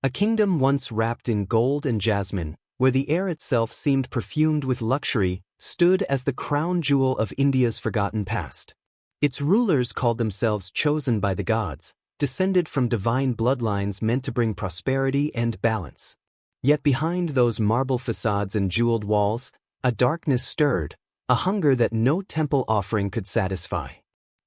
A kingdom once wrapped in gold and jasmine, where the air itself seemed perfumed with luxury, stood as the crown jewel of India's forgotten past. Its rulers called themselves chosen by the gods, descended from divine bloodlines meant to bring prosperity and balance. Yet behind those marble facades and jeweled walls, a darkness stirred, a hunger that no temple offering could satisfy.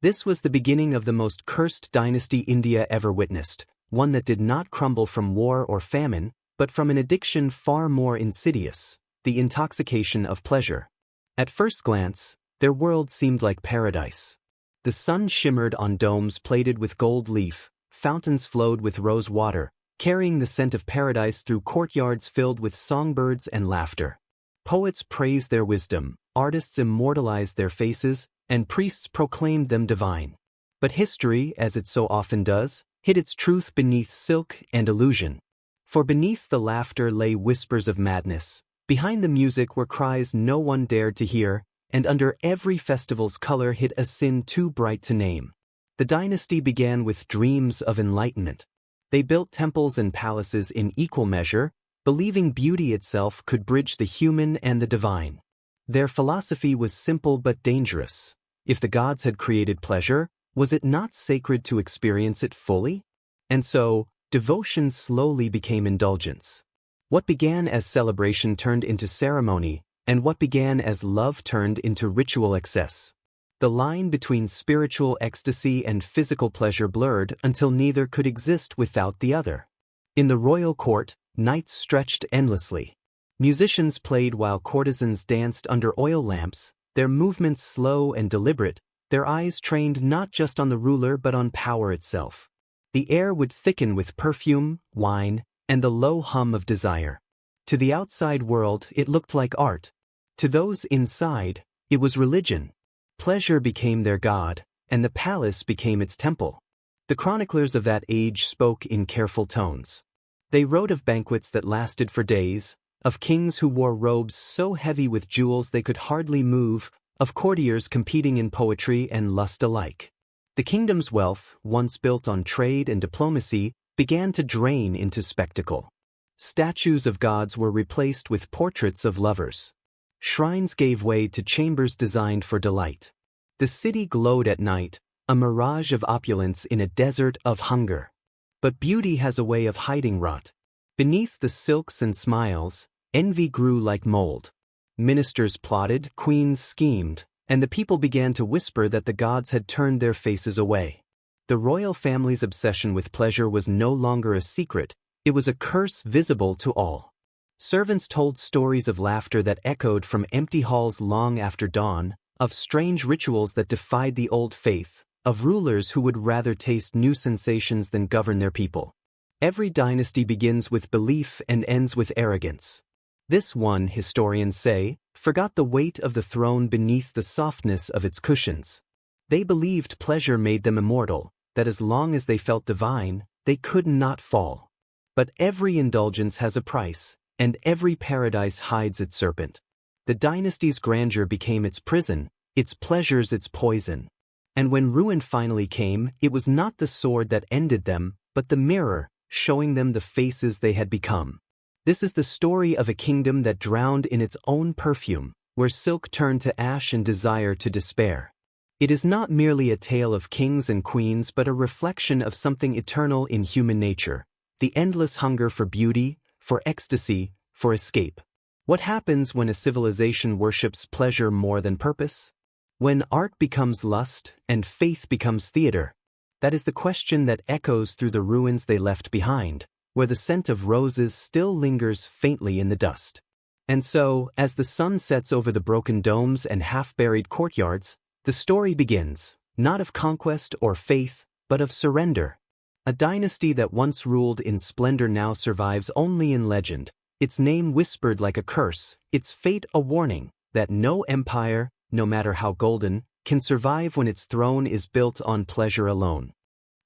This was the beginning of the most cursed dynasty India ever witnessed, one that did not crumble from war or famine, but from an addiction far more insidious, the intoxication of pleasure. At first glance, their world seemed like paradise. The sun shimmered on domes plated with gold leaf, fountains flowed with rose water, carrying the scent of paradise through courtyards filled with songbirds and laughter. Poets praised their wisdom, artists immortalized their faces, and priests proclaimed them divine. But history, as it so often does, hid its truth beneath silk and illusion. For beneath the laughter lay whispers of madness, behind the music were cries no one dared to hear, and under every festival's color hid a sin too bright to name. The dynasty began with dreams of enlightenment. They built temples and palaces in equal measure, believing beauty itself could bridge the human and the divine. Their philosophy was simple but dangerous. If the gods had created pleasure, was it not sacred to experience it fully? And so, devotion slowly became indulgence. What began as celebration turned into ceremony, and what began as love turned into ritual excess. The line between spiritual ecstasy and physical pleasure blurred until neither could exist without the other. In the royal court, nights stretched endlessly. Musicians played while courtesans danced under oil lamps, their movements slow and deliberate, their eyes trained not just on the ruler but on power itself. The air would thicken with perfume, wine, and the low hum of desire. To the outside world it looked like art. To those inside, it was religion. Pleasure became their god, and the palace became its temple. The chroniclers of that age spoke in careful tones. They wrote of banquets that lasted for days, of kings who wore robes so heavy with jewels they could hardly move, of courtiers competing in poetry and lust alike. The kingdom's wealth, once built on trade and diplomacy, began to drain into spectacle. Statues of gods were replaced with portraits of lovers. Shrines gave way to chambers designed for delight. The city glowed at night, a mirage of opulence in a desert of hunger. But beauty has a way of hiding rot. Beneath the silks and smiles, envy grew like mold. Ministers plotted, queens schemed, and the people began to whisper that the gods had turned their faces away. The royal family's obsession with pleasure was no longer a secret, it was a curse visible to all. Servants told stories of laughter that echoed from empty halls long after dawn, of strange rituals that defied the old faith, of rulers who would rather taste new sensations than govern their people. Every dynasty begins with belief and ends with arrogance. This one, historians say, forgot the weight of the throne beneath the softness of its cushions. They believed pleasure made them immortal, that as long as they felt divine, they could not fall. But every indulgence has a price, and every paradise hides its serpent. The dynasty's grandeur became its prison, its pleasures its poison. And when ruin finally came, it was not the sword that ended them, but the mirror, showing them the faces they had become. This is the story of a kingdom that drowned in its own perfume, where silk turned to ash and desire to despair. It is not merely a tale of kings and queens but a reflection of something eternal in human nature, the endless hunger for beauty, for ecstasy, for escape. What happens when a civilization worships pleasure more than purpose? When art becomes lust and faith becomes theater? That is the question that echoes through the ruins they left behind, where the scent of roses still lingers faintly in the dust. And so, as the sun sets over the broken domes and half-buried courtyards, the story begins, not of conquest or faith, but of surrender. A dynasty that once ruled in splendor now survives only in legend, its name whispered like a curse, its fate a warning, that no empire, no matter how golden, can survive when its throne is built on pleasure alone.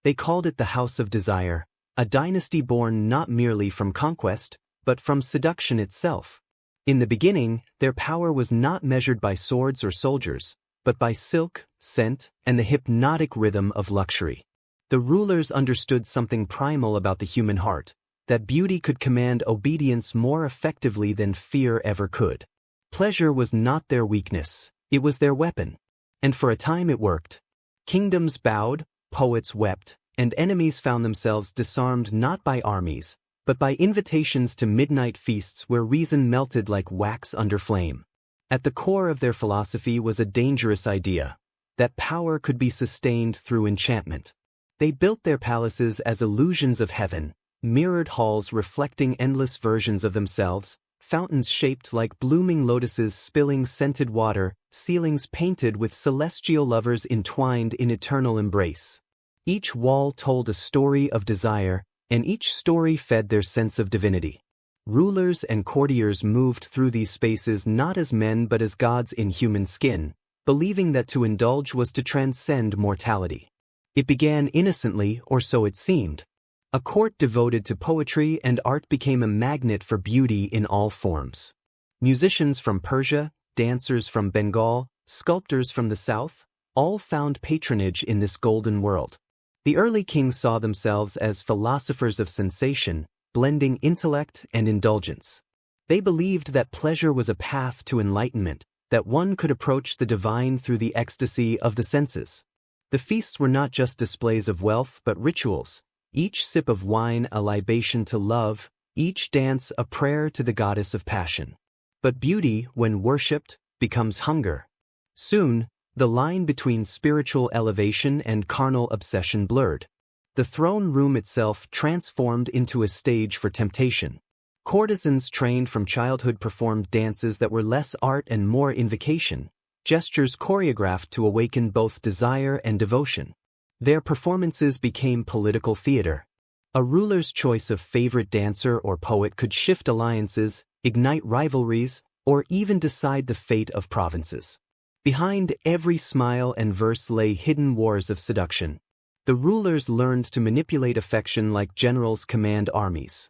They called it the House of Desire, a dynasty born not merely from conquest, but from seduction itself. In the beginning, their power was not measured by swords or soldiers, but by silk, scent, and the hypnotic rhythm of luxury. The rulers understood something primal about the human heart. that beauty could command obedience more effectively than fear ever could. Pleasure was not their weakness, it was their weapon. And for a time it worked. Kingdoms bowed, poets wept, and enemies found themselves disarmed not by armies, but by invitations to midnight feasts where reason melted like wax under flame. At the core of their philosophy was a dangerous idea, that power could be sustained through enchantment. They built their palaces as illusions of heaven, mirrored halls reflecting endless versions of themselves, fountains shaped like blooming lotuses spilling scented water, ceilings painted with celestial lovers entwined in eternal embrace. Each wall told a story of desire, and each story fed their sense of divinity. Rulers and courtiers moved through these spaces not as men but as gods in human skin, believing that to indulge was to transcend mortality. It began innocently, or so it seemed. A court devoted to poetry and art became a magnet for beauty in all forms. Musicians from Persia, dancers from Bengal, sculptors from the south, all found patronage in this golden world. The early kings saw themselves as philosophers of sensation, blending intellect and indulgence. They believed that pleasure was a path to enlightenment, that one could approach the divine through the ecstasy of the senses. The feasts were not just displays of wealth but rituals, each sip of wine a libation to love, each dance a prayer to the goddess of passion. But beauty, when worshipped, becomes hunger. Soon, the line between spiritual elevation and carnal obsession blurred. The throne room itself transformed into a stage for temptation. Courtesans trained from childhood performed dances that were less art and more invocation, gestures choreographed to awaken both desire and devotion. Their performances became political theater. A ruler's choice of favorite dancer or poet could shift alliances, ignite rivalries, or even decide the fate of provinces. Behind every smile and verse lay hidden wars of seduction. The rulers learned to manipulate affection like generals command armies.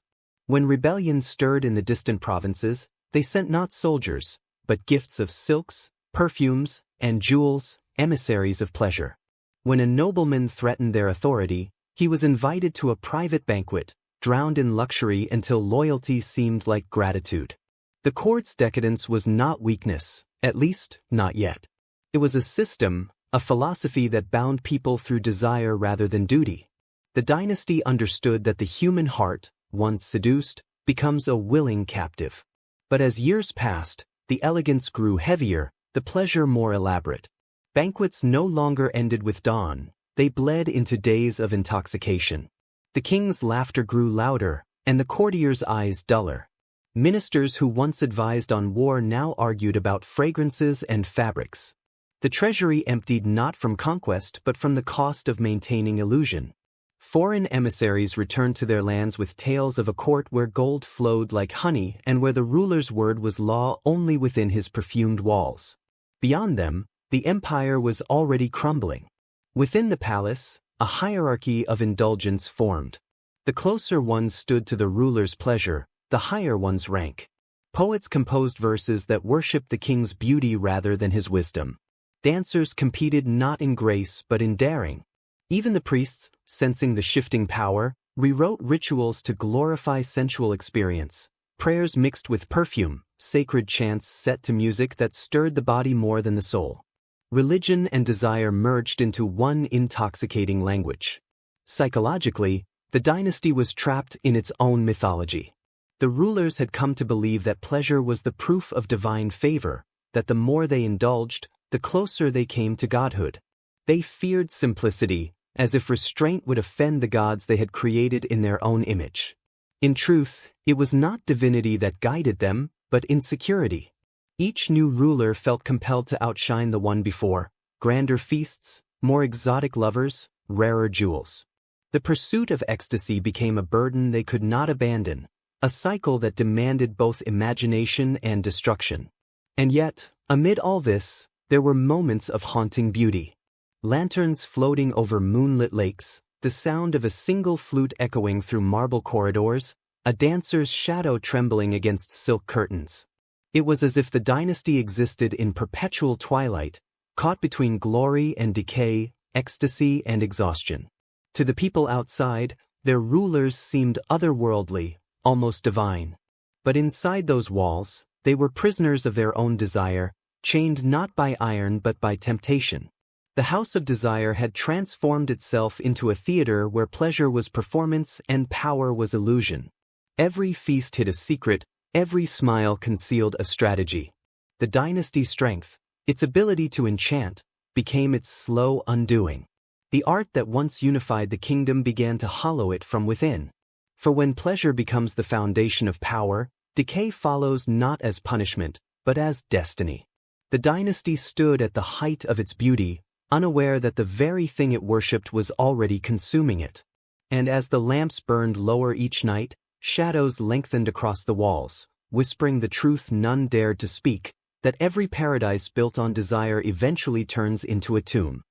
When rebellion stirred in the distant provinces, they sent not soldiers, but gifts of silks, perfumes, and jewels, emissaries of pleasure. When a nobleman threatened their authority, he was invited to a private banquet, drowned in luxury until loyalty seemed like gratitude. The court's decadence was not weakness, at least, not yet. It was a system, a philosophy that bound people through desire rather than duty. The dynasty understood that the human heart, once seduced, becomes a willing captive. But as years passed, the elegance grew heavier, the pleasure more elaborate. Banquets no longer ended with dawn, they bled into days of intoxication. The king's laughter grew louder, and the courtiers' eyes duller. Ministers who once advised on war now argued about fragrances and fabrics. The treasury emptied not from conquest but from the cost of maintaining illusion. Foreign emissaries returned to their lands with tales of a court where gold flowed like honey and where the ruler's word was law only within his perfumed walls. Beyond them, the empire was already crumbling. Within the palace, a hierarchy of indulgence formed. The closer ones stood to the ruler's pleasure, the higher one's rank. Poets composed verses that worshipped the king's beauty rather than his wisdom. Dancers competed not in grace but in daring. Even the priests, sensing the shifting power, rewrote rituals to glorify sensual experience. Prayers mixed with perfume, sacred chants set to music that stirred the body more than the soul. Religion and desire merged into one intoxicating language. Psychologically, the dynasty was trapped in its own mythology. The rulers had come to believe that pleasure was the proof of divine favor, that the more they indulged, the closer they came to godhood. They feared simplicity, as if restraint would offend the gods they had created in their own image. In truth, it was not divinity that guided them, but insecurity. Each new ruler felt compelled to outshine the one before, grander feasts, more exotic lovers, rarer jewels. The pursuit of ecstasy became a burden they could not abandon, a cycle that demanded both imagination and destruction. And yet, amid all this, there were moments of haunting beauty. Lanterns floating over moonlit lakes, the sound of a single flute echoing through marble corridors, a dancer's shadow trembling against silk curtains. It was as if the dynasty existed in perpetual twilight, caught between glory and decay, ecstasy and exhaustion. To the people outside, Their rulers seemed otherworldly, almost divine. But inside those walls, they were prisoners of their own desire, chained not by iron but by temptation. The house of desire had transformed itself into a theater where pleasure was performance and power was illusion. Every feast hid a secret, every smile concealed a strategy. The dynasty's strength, its ability to enchant, became its slow undoing. The art that once unified the kingdom began to hollow it from within. For when pleasure becomes the foundation of power, decay follows not as punishment, but as destiny. The dynasty stood at the height of its beauty, unaware that the very thing it worshipped was already consuming it. And as the lamps burned lower each night, shadows lengthened across the walls, whispering the truth none dared to speak, that every paradise built on desire eventually turns into a tomb.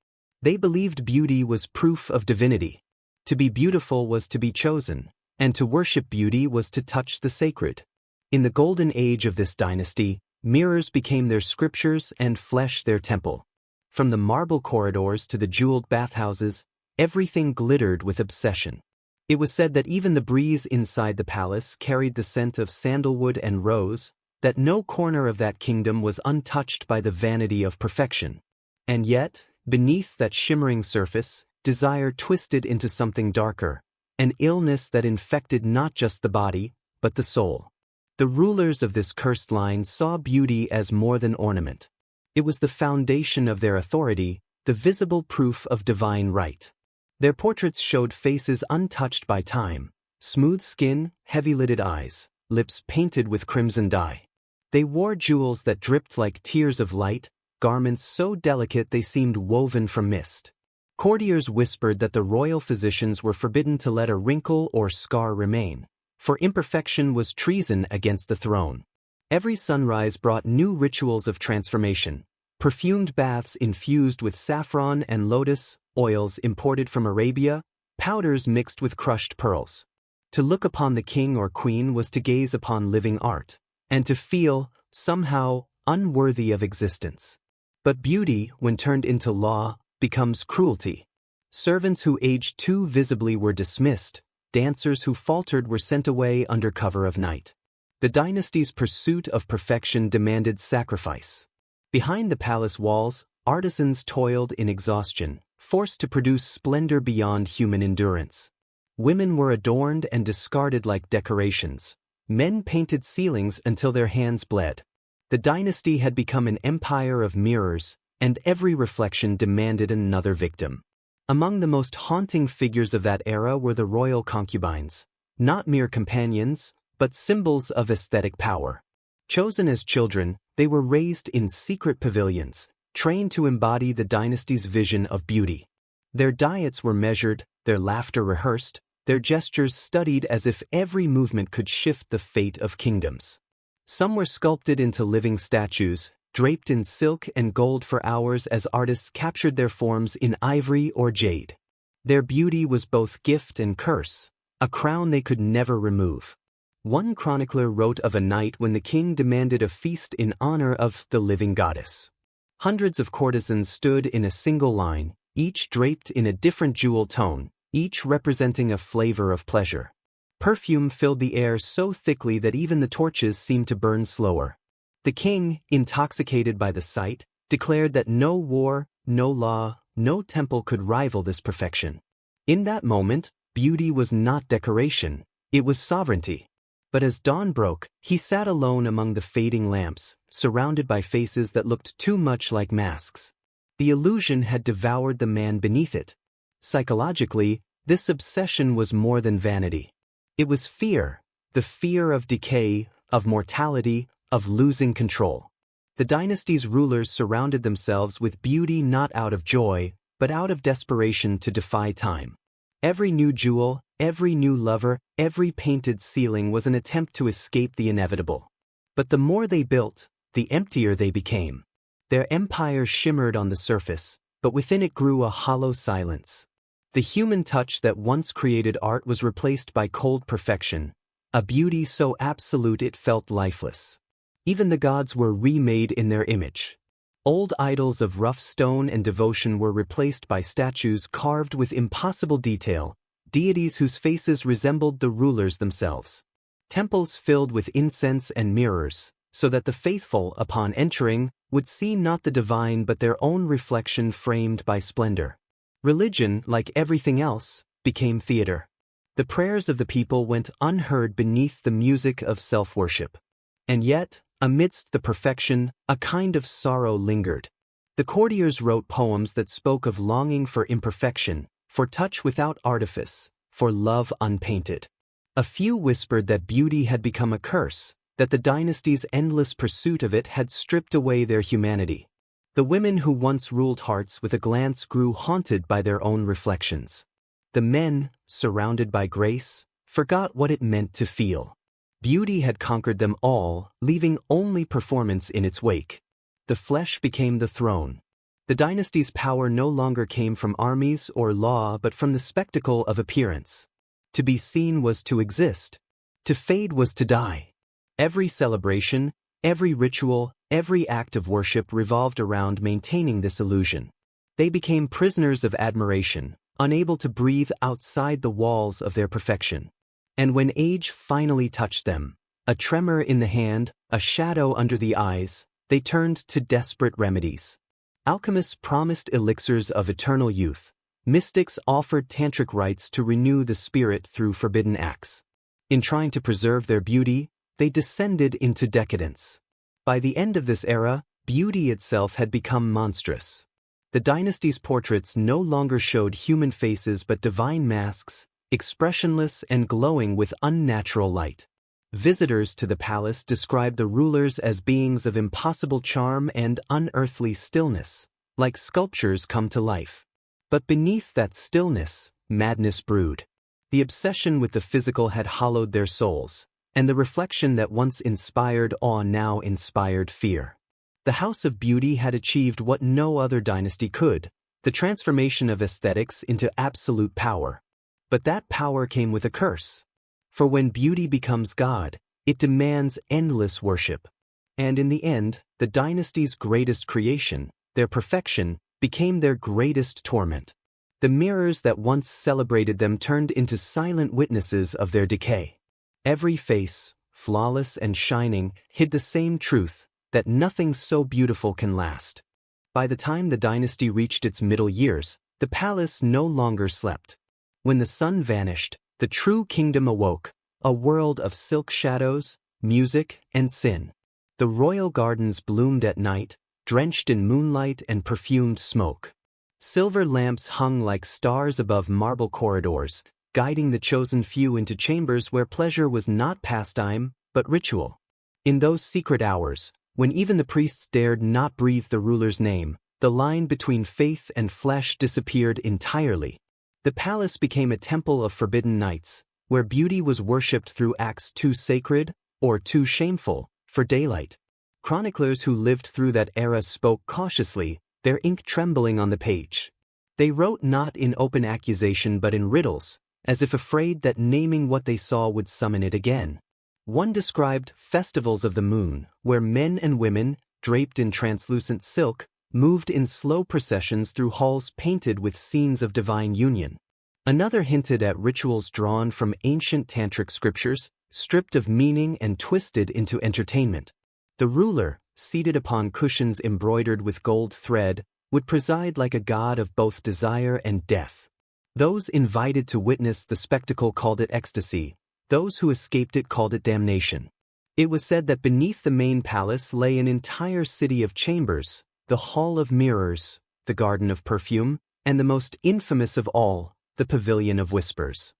They believed beauty was proof of divinity. To be beautiful was to be chosen, and to worship beauty was to touch the sacred. In the golden age of this dynasty, mirrors became their scriptures and flesh their temple. From the marble corridors to the jeweled bathhouses, everything glittered with obsession. It was said that even the breeze inside the palace carried the scent of sandalwood and rose, that no corner of that kingdom was untouched by the vanity of perfection. And yet, beneath that shimmering surface, desire twisted into something darker, an illness that infected not just the body, but the soul. The rulers of this cursed line saw beauty as more than ornament. It was the foundation of their authority, the visible proof of divine right. Their portraits showed faces untouched by time, smooth skin, heavy-lidded eyes, lips painted with crimson dye. They wore jewels that dripped like tears of light, garments so delicate they seemed woven from mist. Courtiers whispered that the royal physicians were forbidden to let a wrinkle or scar remain, for imperfection was treason against the throne. Every sunrise brought new rituals of transformation, perfumed baths infused with saffron and lotus, oils imported from Arabia, powders mixed with crushed pearls. To look upon the king or queen was to gaze upon living art, and to feel, somehow, unworthy of existence. But beauty, when turned into law, becomes cruelty. Servants who aged too visibly were dismissed, dancers who faltered were sent away under cover of night. The dynasty's pursuit of perfection demanded sacrifice. Behind the palace walls, artisans toiled in exhaustion, forced to produce splendor beyond human endurance. Women were adorned and discarded like decorations. Men painted ceilings until their hands bled. The dynasty had become an empire of mirrors, and every reflection demanded another victim. Among the most haunting figures of that era were the royal concubines, not mere companions, but symbols of aesthetic power. Chosen as children, they were raised in secret pavilions, trained to embody the dynasty's vision of beauty. Their diets were measured, their laughter rehearsed, their gestures studied as if every movement could shift the fate of kingdoms. Some were sculpted into living statues, draped in silk and gold for hours as artists captured their forms in ivory or jade. Their beauty was both gift and curse, a crown they could never remove. One chronicler wrote of a night when the king demanded a feast in honor of the living goddess. Hundreds of courtesans stood in a single line, each draped in a different jewel tone, each representing a flavor of pleasure. Perfume filled the air so thickly that even the torches seemed to burn slower. The king, intoxicated by the sight, declared that no war, no law, no temple could rival this perfection. In that moment, beauty was not decoration, it was sovereignty. But as dawn broke, he sat alone among the fading lamps, surrounded by faces that looked too much like masks. The illusion had devoured the man beneath it. Psychologically, this obsession was more than vanity. It was fear, the fear of decay, of mortality, of losing control. The dynasty's rulers surrounded themselves with beauty not out of joy, but out of desperation to defy time. Every new jewel, every new lover, every painted ceiling was an attempt to escape the inevitable. But the more they built, the emptier they became. Their empire shimmered on the surface, but within it grew a hollow silence. The human touch that once created art was replaced by cold perfection, a beauty so absolute it felt lifeless. Even the gods were remade in their image. Old idols of rough stone and devotion were replaced by statues carved with impossible detail, deities whose faces resembled the rulers themselves. Temples filled with incense and mirrors, so that the faithful, upon entering, would see not the divine but their own reflection framed by splendor. Religion, like everything else, became theater. The prayers of the people went unheard beneath the music of self-worship. And yet, amidst the perfection, a kind of sorrow lingered. The courtiers wrote poems that spoke of longing for imperfection, for touch without artifice, for love unpainted. A few whispered that beauty had become a curse, that the dynasty's endless pursuit of it had stripped away their humanity. The women who once ruled hearts with a glance grew haunted by their own reflections. The men, surrounded by grace, forgot what it meant to feel. Beauty had conquered them all, leaving only performance in its wake. The flesh became the throne. The dynasty's power no longer came from armies or law but from the spectacle of appearance. To be seen was to exist. To fade was to die. Every celebration, every ritual, every act of worship revolved around maintaining this illusion. They became prisoners of admiration, unable to breathe outside the walls of their perfection. And when age finally touched them, a tremor in the hand, a shadow under the eyes, they turned to desperate remedies. Alchemists promised elixirs of eternal youth. Mystics offered tantric rites to renew the spirit through forbidden acts. In trying to preserve their beauty, they descended into decadence. By the end of this era, beauty itself had become monstrous. The dynasty's portraits no longer showed human faces but divine masks, expressionless and glowing with unnatural light. Visitors to the palace described the rulers as beings of impossible charm and unearthly stillness, like sculptures come to life. But beneath that stillness, madness brewed. The obsession with the physical had hollowed their souls, and the reflection that once inspired awe now inspired fear. The House of Beauty had achieved what no other dynasty could, the transformation of aesthetics into absolute power. But that power came with a curse. For when beauty becomes God, it demands endless worship. And in the end, the dynasty's greatest creation, their perfection, became their greatest torment. The mirrors that once celebrated them turned into silent witnesses of their decay. Every face, flawless and shining, hid the same truth, that nothing so beautiful can last. By the time the dynasty reached its middle years, the palace no longer slept. When the sun vanished, the true kingdom awoke, a world of silk shadows, music, and sin. The royal gardens bloomed at night, drenched in moonlight and perfumed smoke. Silver lamps hung like stars above marble corridors, guiding the chosen few into chambers where pleasure was not pastime, but ritual. In those secret hours, when even the priests dared not breathe the ruler's name, the line between faith and flesh disappeared entirely. The palace became a temple of forbidden nights, where beauty was worshipped through acts too sacred, or too shameful, for daylight. Chroniclers who lived through that era spoke cautiously, their ink trembling on the page. They wrote not in open accusation but in riddles, as if afraid that naming what they saw would summon it again. One described festivals of the moon, where men and women, draped in translucent silk, moved in slow processions through halls painted with scenes of divine union. Another hinted at rituals drawn from ancient tantric scriptures, stripped of meaning and twisted into entertainment. The ruler, seated upon cushions embroidered with gold thread, would preside like a god of both desire and death. Those invited to witness the spectacle called it ecstasy, those who escaped it called it damnation. It was said that beneath the main palace lay an entire city of chambers, the Hall of Mirrors, the Garden of Perfume, and the most infamous of all, the Pavilion of Whispers.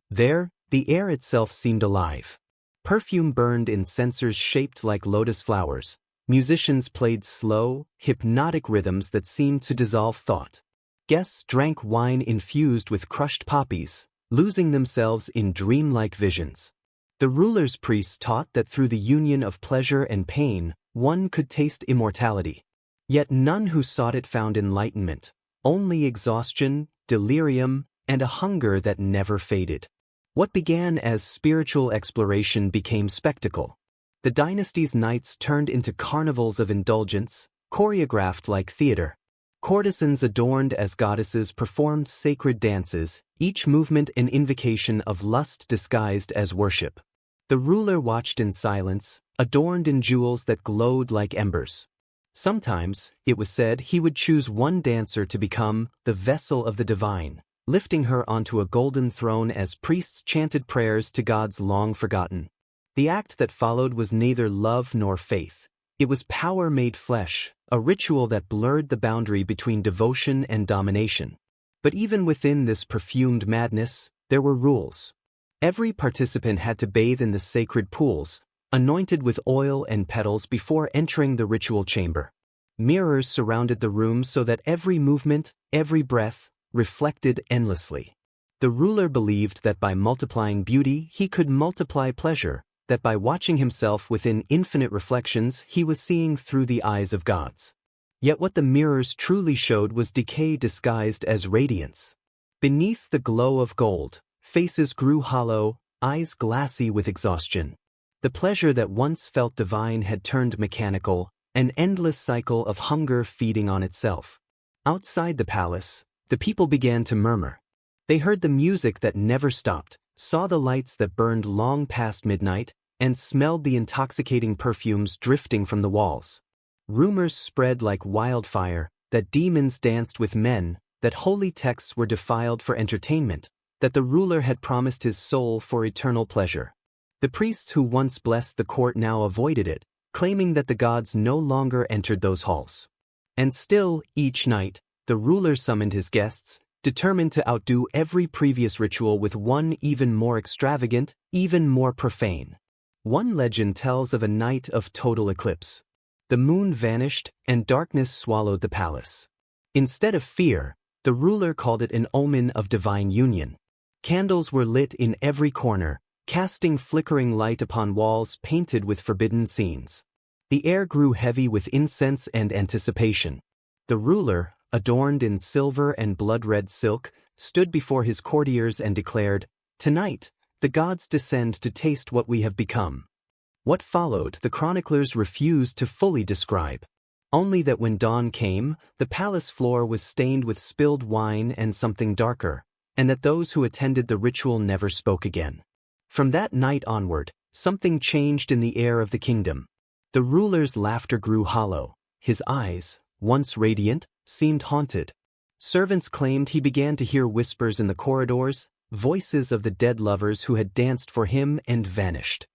There, the air itself seemed alive. Perfume burned in censers shaped like lotus flowers. Musicians played slow, hypnotic rhythms that seemed to dissolve thought. Guests drank wine infused with crushed poppies, losing themselves in dreamlike visions. The ruler's priests taught that through the union of pleasure and pain, one could taste immortality. Yet none who sought it found enlightenment, only exhaustion, delirium, and a hunger that never faded. What began as spiritual exploration became spectacle. The dynasty's nights turned into carnivals of indulgence, choreographed like theater. Courtesans adorned as goddesses performed sacred dances, each movement an invocation of lust disguised as worship. The ruler watched in silence, adorned in jewels that glowed like embers. Sometimes, it was said, he would choose one dancer to become the vessel of the divine, lifting her onto a golden throne as priests chanted prayers to gods long forgotten. The act that followed was neither love nor faith. It was power made flesh, a ritual that blurred the boundary between devotion and domination. But even within this perfumed madness, there were rules. Every participant had to bathe in the sacred pools, anointed with oil and petals before entering the ritual chamber. Mirrors surrounded the room so that every movement, every breath, reflected endlessly. The ruler believed that by multiplying beauty he could multiply pleasure, that by watching himself within infinite reflections he was seeing through the eyes of gods. Yet what the mirrors truly showed was decay disguised as radiance. Beneath the glow of gold, faces grew hollow, eyes glassy with exhaustion. The pleasure that once felt divine had turned mechanical, an endless cycle of hunger feeding on itself. Outside the palace, the people began to murmur. They heard the music that never stopped, saw the lights that burned long past midnight, and smelled the intoxicating perfumes drifting from the walls. Rumors spread like wildfire that demons danced with men, that holy texts were defiled for entertainment, that the ruler had promised his soul for eternal pleasure. The priests who once blessed the court now avoided it, claiming that the gods no longer entered those halls. And still, each night, the ruler summoned his guests, determined to outdo every previous ritual with one even more extravagant, even more profane. One legend tells of a night of total eclipse. The moon vanished, and darkness swallowed the palace. Instead of fear, the ruler called it an omen of divine union. Candles were lit in every corner, casting flickering light upon walls painted with forbidden scenes. The air grew heavy with incense and anticipation. The ruler, adorned in silver and blood-red silk, stood before his courtiers and declared, "Tonight, the gods descend to taste what we have become." What followed, the chroniclers refused to fully describe. Only that when dawn came, the palace floor was stained with spilled wine and something darker, and that those who attended the ritual never spoke again. From that night onward, something changed in the air of the kingdom. The ruler's laughter grew hollow. His eyes, once radiant, seemed haunted. Servants claimed he began to hear whispers in the corridors, voices of the dead lovers who had danced for him and vanished.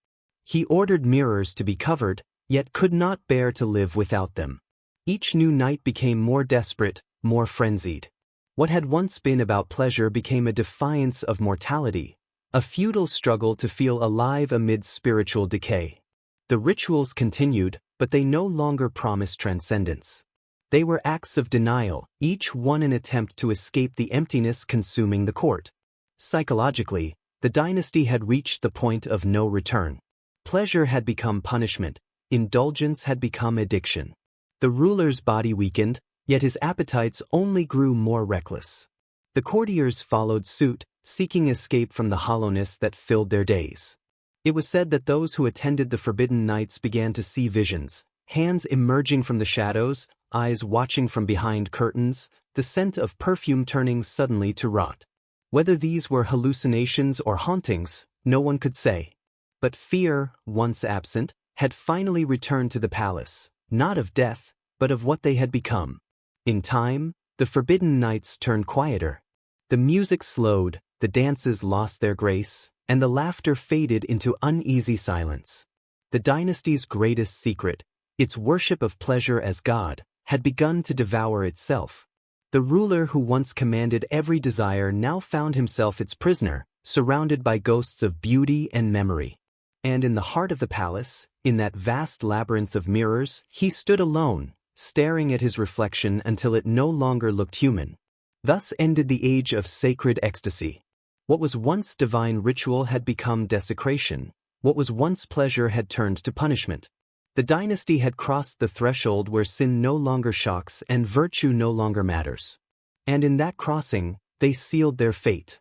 He ordered mirrors to be covered, yet could not bear to live without them. Each new night became more desperate, more frenzied. What had once been about pleasure became a defiance of mortality, a futile struggle to feel alive amid spiritual decay. The rituals continued, but they no longer promised transcendence. They were acts of denial, each one an attempt to escape the emptiness consuming the court. Psychologically, the dynasty had reached the point of no return. Pleasure had become punishment, indulgence had become addiction. The ruler's body weakened, yet his appetites only grew more reckless. The courtiers followed suit, seeking escape from the hollowness that filled their days. It was said that those who attended the forbidden nights began to see visions, hands emerging from the shadows, eyes watching from behind curtains, the scent of perfume turning suddenly to rot. Whether these were hallucinations or hauntings, no one could say. But fear, once absent, had finally returned to the palace, not of death, but of what they had become. In time, the forbidden nights turned quieter. The music slowed, the dances lost their grace, and the laughter faded into uneasy silence. The dynasty's greatest secret, its worship of pleasure as God, had begun to devour itself. The ruler who once commanded every desire now found himself its prisoner, surrounded by ghosts of beauty and memory. And in the heart of the palace, in that vast labyrinth of mirrors, he stood alone, staring at his reflection until it no longer looked human. Thus ended the age of sacred ecstasy. What was once divine ritual had become desecration. What was once pleasure had turned to punishment. The dynasty had crossed the threshold where sin no longer shocks and virtue no longer matters. And in that crossing, they sealed their fate.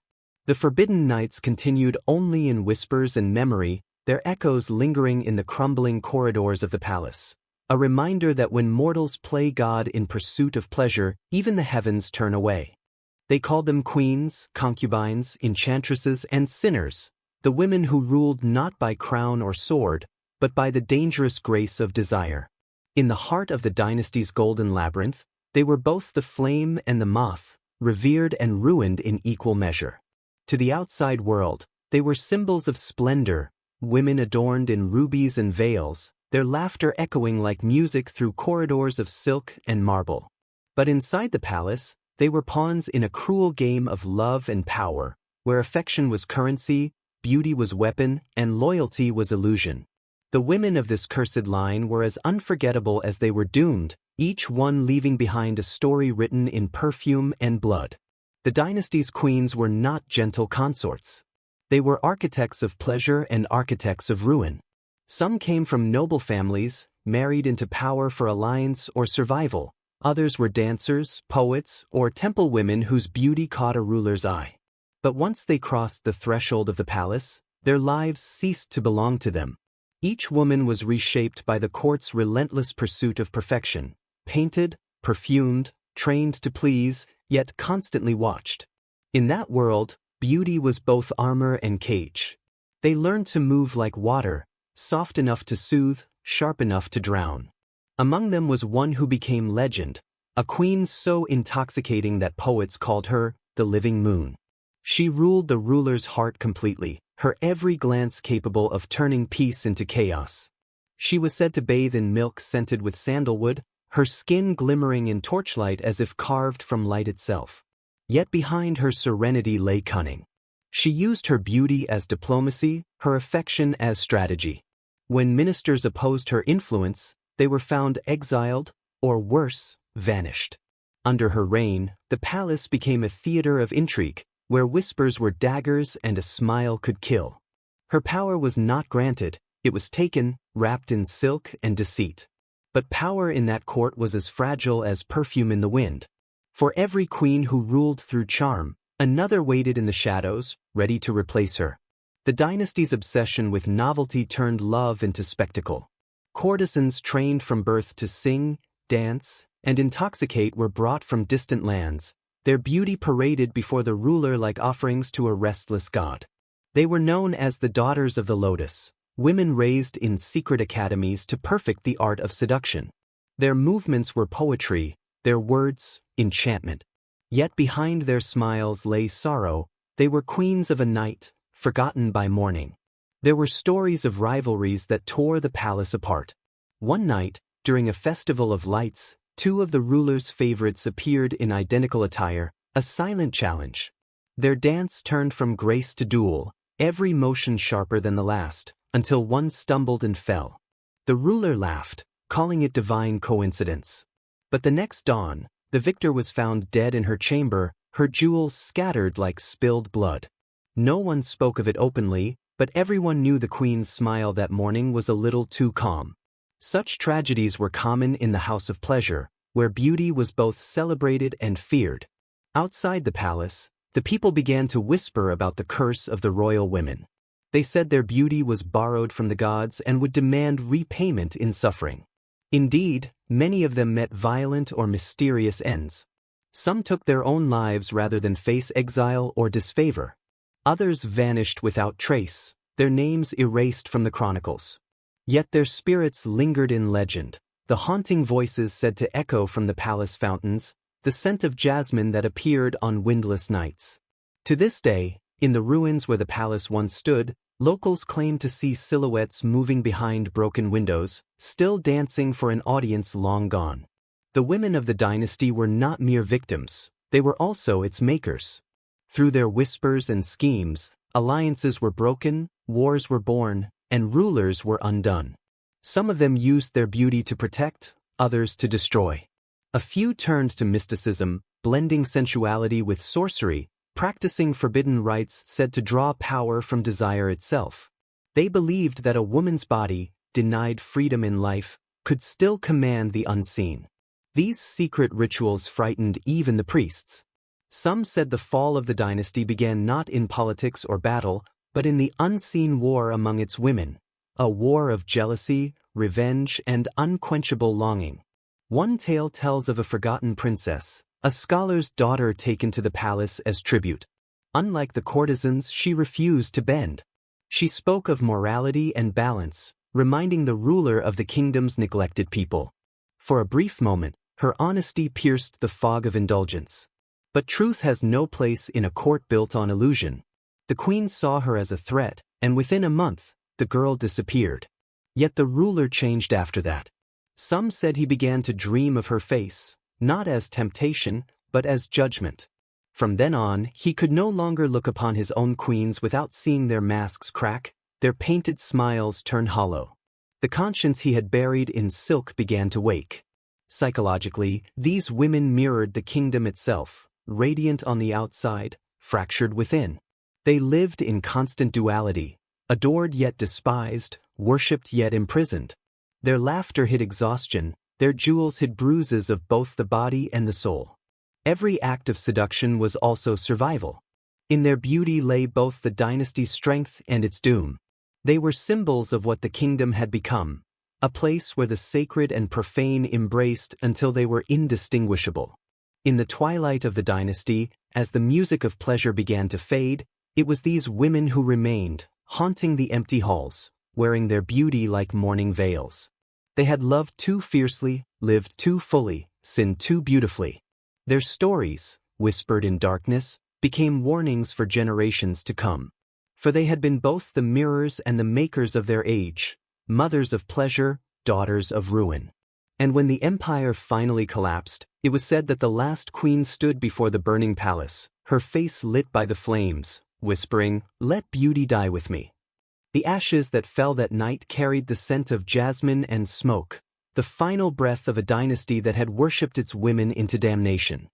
The forbidden nights continued only in whispers and memory, their echoes lingering in the crumbling corridors of the palace. a reminder that when mortals play God in pursuit of pleasure, even the heavens turn away. They called them queens, concubines, enchantresses, and sinners, the women who ruled not by crown or sword, but by the dangerous grace of desire. In the heart of the dynasty's golden labyrinth, they were both the flame and the moth, revered and ruined in equal measure. To the outside world, they were symbols of splendor, women adorned in rubies and veils, their laughter echoing like music through corridors of silk and marble. But inside the palace, they were pawns in a cruel game of love and power, where affection was currency, beauty was weapon, and loyalty was illusion. The women of this cursed line were as unforgettable as they were doomed, each one leaving behind a story written in perfume and blood. The dynasty's queens were not gentle consorts. They were architects of pleasure and architects of ruin. Some came from noble families, married into power for alliance or survival. Others were dancers, poets, or temple women whose beauty caught a ruler's eye. But once they crossed the threshold of the palace, their lives ceased to belong to them. Each woman was reshaped by the court's relentless pursuit of perfection, painted, perfumed, trained to please, yet constantly watched. In that world, beauty was both armor and cage. They learned to move like water, soft enough to soothe, sharp enough to drown. Among them was one who became legend, a queen so intoxicating that poets called her the living moon. She ruled the ruler's heart completely, her every glance capable of turning peace into chaos. She was said to bathe in milk scented with sandalwood, her skin glimmering in torchlight as if carved from light itself. Yet behind her serenity lay cunning. She used her beauty as diplomacy, her affection as strategy. When ministers opposed her influence, they were found exiled, or worse, vanished. Under her reign, the palace became a theater of intrigue, where whispers were daggers and a smile could kill. Her power was not granted, it was taken, wrapped in silk and deceit. But power in that court was as fragile as perfume in the wind. For every queen who ruled through charm, another waited in the shadows, ready to replace her. The dynasty's obsession with novelty turned love into spectacle. Courtesans trained from birth to sing, dance, and intoxicate were brought from distant lands, their beauty paraded before the ruler like offerings to a restless god. They were known as the daughters of the lotus, women raised in secret academies to perfect the art of seduction. Their movements were poetry, their words, enchantment. Yet behind their smiles lay sorrow, they were queens of a night, forgotten by morning. There were stories of rivalries that tore the palace apart. One night, during a festival of lights, two of the ruler's favorites appeared in identical attire, a silent challenge. Their dance turned from grace to duel, every motion sharper than the last, until one stumbled and fell. The ruler laughed, calling it divine coincidence. But the next dawn, the victor was found dead in her chamber, her jewels scattered like spilled blood. No one spoke of it openly, but everyone knew the queen's smile that morning was a little too calm. Such tragedies were common in the house of pleasure, where beauty was both celebrated and feared. Outside the palace, the people began to whisper about the curse of the royal women. They said their beauty was borrowed from the gods and would demand repayment in suffering. Indeed, many of them met violent or mysterious ends. Some took their own lives rather than face exile or disfavor. Others vanished without trace, their names erased from the chronicles. Yet their spirits lingered in legend, the haunting voices said to echo from the palace fountains, the scent of jasmine that appeared on windless nights. To this day, in the ruins where the palace once stood, locals claim to see silhouettes moving behind broken windows, still dancing for an audience long gone. The women of the dynasty were not mere victims, they were also its makers. Through their whispers and schemes, alliances were broken, wars were born, and rulers were undone. Some of them used their beauty to protect, others to destroy. A few turned to mysticism, blending sensuality with sorcery, practicing forbidden rites said to draw power from desire itself. They believed that a woman's body, denied freedom in life, could still command the unseen. These secret rituals frightened even the priests. Some said the fall of the dynasty began not in politics or battle, but in the unseen war among its women, A war of jealousy, revenge, and unquenchable longing. One tale tells of a forgotten princess, a scholar's daughter taken to the palace as tribute. Unlike the courtesans, she refused to bend. She spoke of morality and balance, reminding the ruler of the kingdom's neglected people. For a brief moment, her honesty pierced the fog of indulgence. But truth has no place in a court built on illusion. The queen saw her as a threat, and within a month, the girl disappeared. Yet the ruler changed after that. Some said he began to dream of her face, not as temptation, but as judgment. From then on, he could no longer look upon his own queens without seeing their masks crack, their painted smiles turn hollow. The conscience he had buried in silk began to wake. Psychologically, these women mirrored the kingdom itself, radiant on the outside, fractured within. They lived in constant duality, adored yet despised, worshipped yet imprisoned. Their laughter hid exhaustion, their jewels hid bruises of both the body and the soul. Every act of seduction was also survival. In their beauty lay both the dynasty's strength and its doom. They were symbols of what the kingdom had become, a place where the sacred and profane embraced until they were indistinguishable. In the twilight of the dynasty, as the music of pleasure began to fade, it was these women who remained, haunting the empty halls, wearing their beauty like mourning veils. They had loved too fiercely, lived too fully, sinned too beautifully. Their stories, whispered in darkness, became warnings for generations to come. For they had been both the mirrors and the makers of their age, mothers of pleasure, daughters of ruin. And when the empire finally collapsed, it was said that the last queen stood before the burning palace, her face lit by the flames, whispering, "Let beauty die with me." The ashes that fell that night carried the scent of jasmine and smoke, the final breath of a dynasty that had worshipped its women into damnation.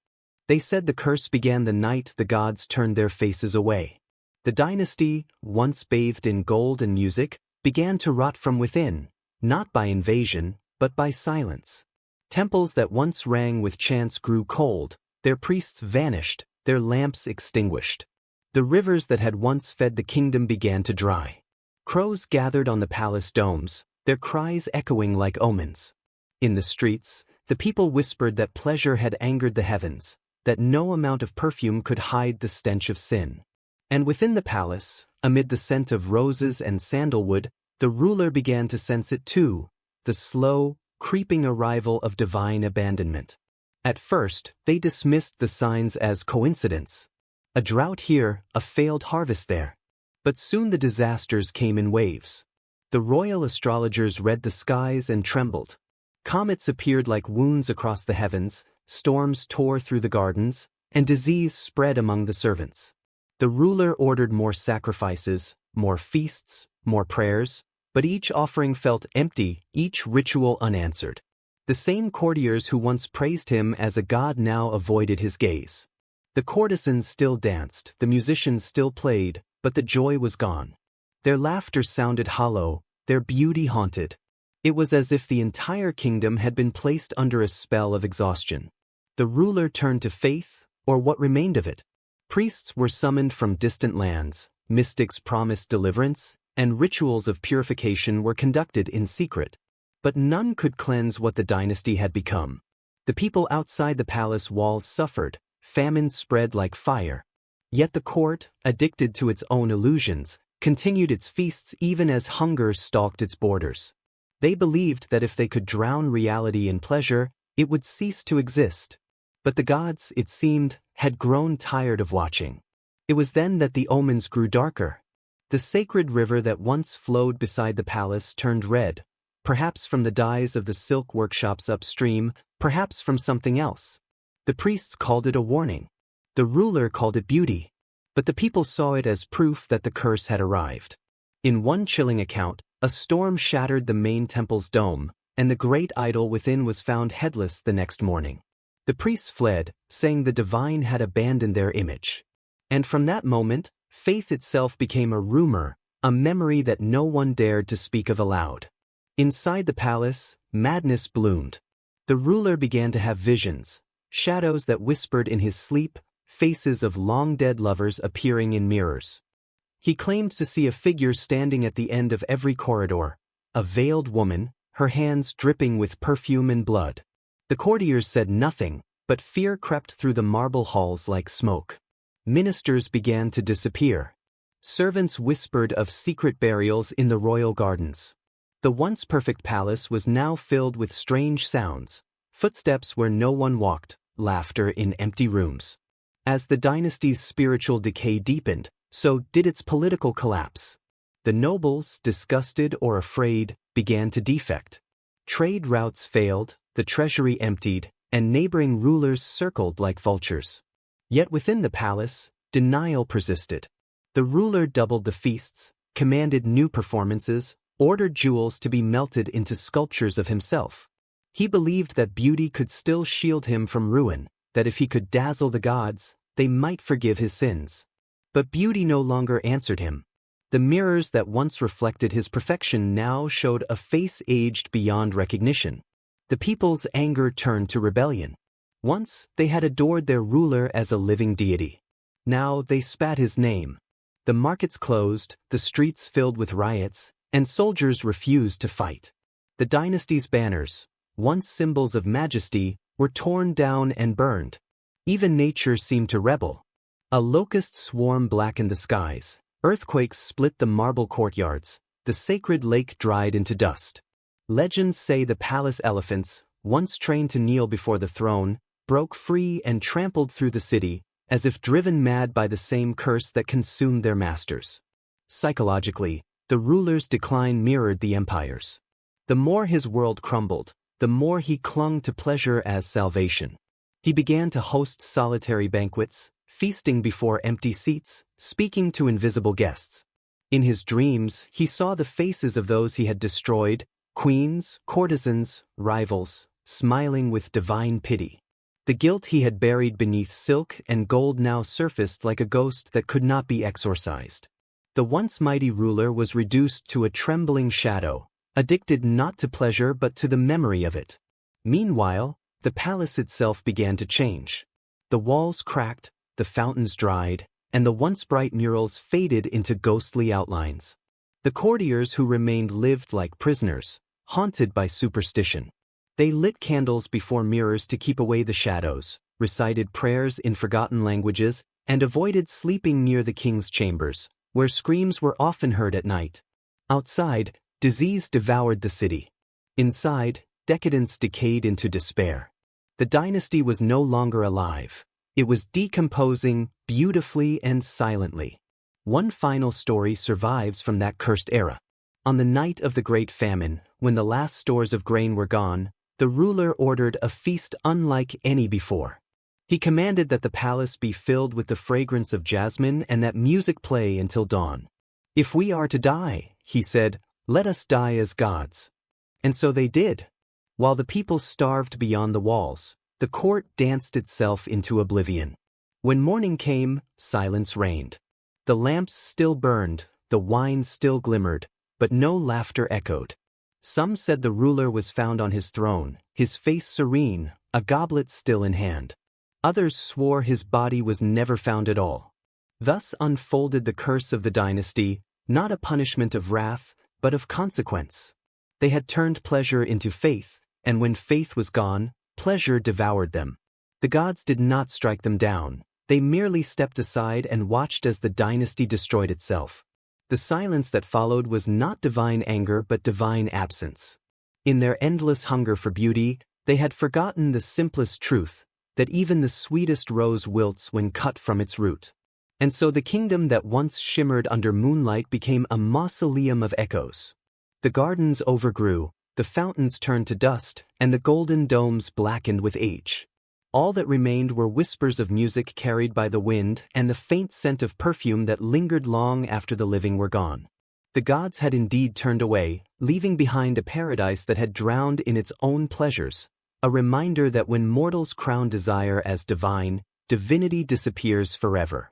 They said the curse began the night the gods turned their faces away. The dynasty, once bathed in gold and music, began to rot from within, not by invasion, but by silence. Temples that once rang with chants grew cold, their priests vanished, their lamps extinguished. The rivers that had once fed the kingdom began to dry. Crows gathered on the palace domes, their cries echoing like omens. In the streets, the people whispered that pleasure had angered the heavens, that no amount of perfume could hide the stench of sin. And within the palace, amid the scent of roses and sandalwood, the ruler began to sense it too, the slow, creeping arrival of divine abandonment. At first, they dismissed the signs as coincidence. A drought here, a failed harvest there. But soon the disasters came in waves. The royal astrologers read the skies and trembled. Comets appeared like wounds across the heavens, storms tore through the gardens, and disease spread among the servants. The ruler ordered more sacrifices, more feasts, more prayers, but each offering felt empty, each ritual unanswered. The same courtiers who once praised him as a god now avoided his gaze. The courtesans still danced, the musicians still played, but the joy was gone. Their laughter sounded hollow, their beauty haunted. It was as if the entire kingdom had been placed under a spell of exhaustion. The ruler turned to faith, or what remained of it. Priests were summoned from distant lands, mystics promised deliverance, and rituals of purification were conducted in secret. But none could cleanse what the dynasty had become. The people outside the palace walls suffered, famine spread like fire. Yet the court, addicted to its own illusions, continued its feasts even as hunger stalked its borders. They believed that if they could drown reality in pleasure, it would cease to exist. But the gods, it seemed, had grown tired of watching. It was then that the omens grew darker. The sacred river that once flowed beside the palace turned red, perhaps from the dyes of the silk workshops upstream, perhaps from something else. The priests called it a warning. The ruler called it beauty. But the people saw it as proof that the curse had arrived. In one chilling account, a storm shattered the main temple's dome, and the great idol within was found headless the next morning. The priests fled, saying the divine had abandoned their image. And from that moment, faith itself became a rumor, a memory that no one dared to speak of aloud. Inside the palace, madness bloomed. The ruler began to have visions, shadows that whispered in his sleep, faces of long-dead lovers appearing in mirrors. He claimed to see a figure standing at the end of every corridor, a veiled woman, her hands dripping with perfume and blood. The courtiers said nothing, but fear crept through the marble halls like smoke. Ministers began to disappear. Servants whispered of secret burials in the royal gardens. The once perfect palace was now filled with strange sounds, footsteps where no one walked, laughter in empty rooms. As the dynasty's spiritual decay deepened, so did its political collapse. The nobles, disgusted or afraid, began to defect. Trade routes failed, the treasury emptied, and neighboring rulers circled like vultures. Yet within the palace, denial persisted. The ruler doubled the feasts, commanded new performances, ordered jewels to be melted into sculptures of himself. He believed that beauty could still shield him from ruin, that if he could dazzle the gods, they might forgive his sins. But beauty no longer answered him. The mirrors that once reflected his perfection now showed a face aged beyond recognition. The people's anger turned to rebellion. Once, they had adored their ruler as a living deity. Now they spat his name. The markets closed, the streets filled with riots, and soldiers refused to fight. The dynasty's banners, once symbols of majesty, were torn down and burned. Even nature seemed to rebel. A locust swarm blackened the skies, earthquakes split the marble courtyards, the sacred lake dried into dust. Legends say the palace elephants, once trained to kneel before the throne, broke free and trampled through the city, as if driven mad by the same curse that consumed their masters. Psychologically, the ruler's decline mirrored the empire's. The more his world crumbled, the more he clung to pleasure as salvation. He began to host solitary banquets, feasting before empty seats, speaking to invisible guests. In his dreams, he saw the faces of those he had destroyed, queens, courtesans, rivals, smiling with divine pity. The guilt he had buried beneath silk and gold now surfaced like a ghost that could not be exorcised. The once mighty ruler was reduced to a trembling shadow, addicted not to pleasure but to the memory of it. Meanwhile, the palace itself began to change. The walls cracked, the fountains dried, and the once bright murals faded into ghostly outlines. The courtiers who remained lived like prisoners, haunted by superstition. They lit candles before mirrors to keep away the shadows, recited prayers in forgotten languages, and avoided sleeping near the king's chambers, where screams were often heard at night. Outside, disease devoured the city. Inside, decadence decayed into despair. The dynasty was no longer alive. It was decomposing beautifully and silently. One final story survives from that cursed era. On the night of the Great Famine, when the last stores of grain were gone, the ruler ordered a feast unlike any before. He commanded that the palace be filled with the fragrance of jasmine and that music play until dawn. "If we are to die," he said, "let us die as gods." And so they did. While the people starved beyond the walls, the court danced itself into oblivion. When morning came, silence reigned. The lamps still burned, the wine still glimmered, but no laughter echoed. Some said the ruler was found on his throne, his face serene, a goblet still in hand. Others swore his body was never found at all. Thus unfolded the curse of the dynasty, not a punishment of wrath, but of consequence. They had turned pleasure into faith, and when faith was gone, pleasure devoured them. The gods did not strike them down, they merely stepped aside and watched as the dynasty destroyed itself. The silence that followed was not divine anger but divine absence. In their endless hunger for beauty, they had forgotten the simplest truth, that even the sweetest rose wilts when cut from its root. And so the kingdom that once shimmered under moonlight became a mausoleum of echoes. The gardens overgrew, the fountains turned to dust, and the golden domes blackened with age. All that remained were whispers of music carried by the wind and the faint scent of perfume that lingered long after the living were gone. The gods had indeed turned away, leaving behind a paradise that had drowned in its own pleasures, a reminder that when mortals crown desire as divine, divinity disappears forever.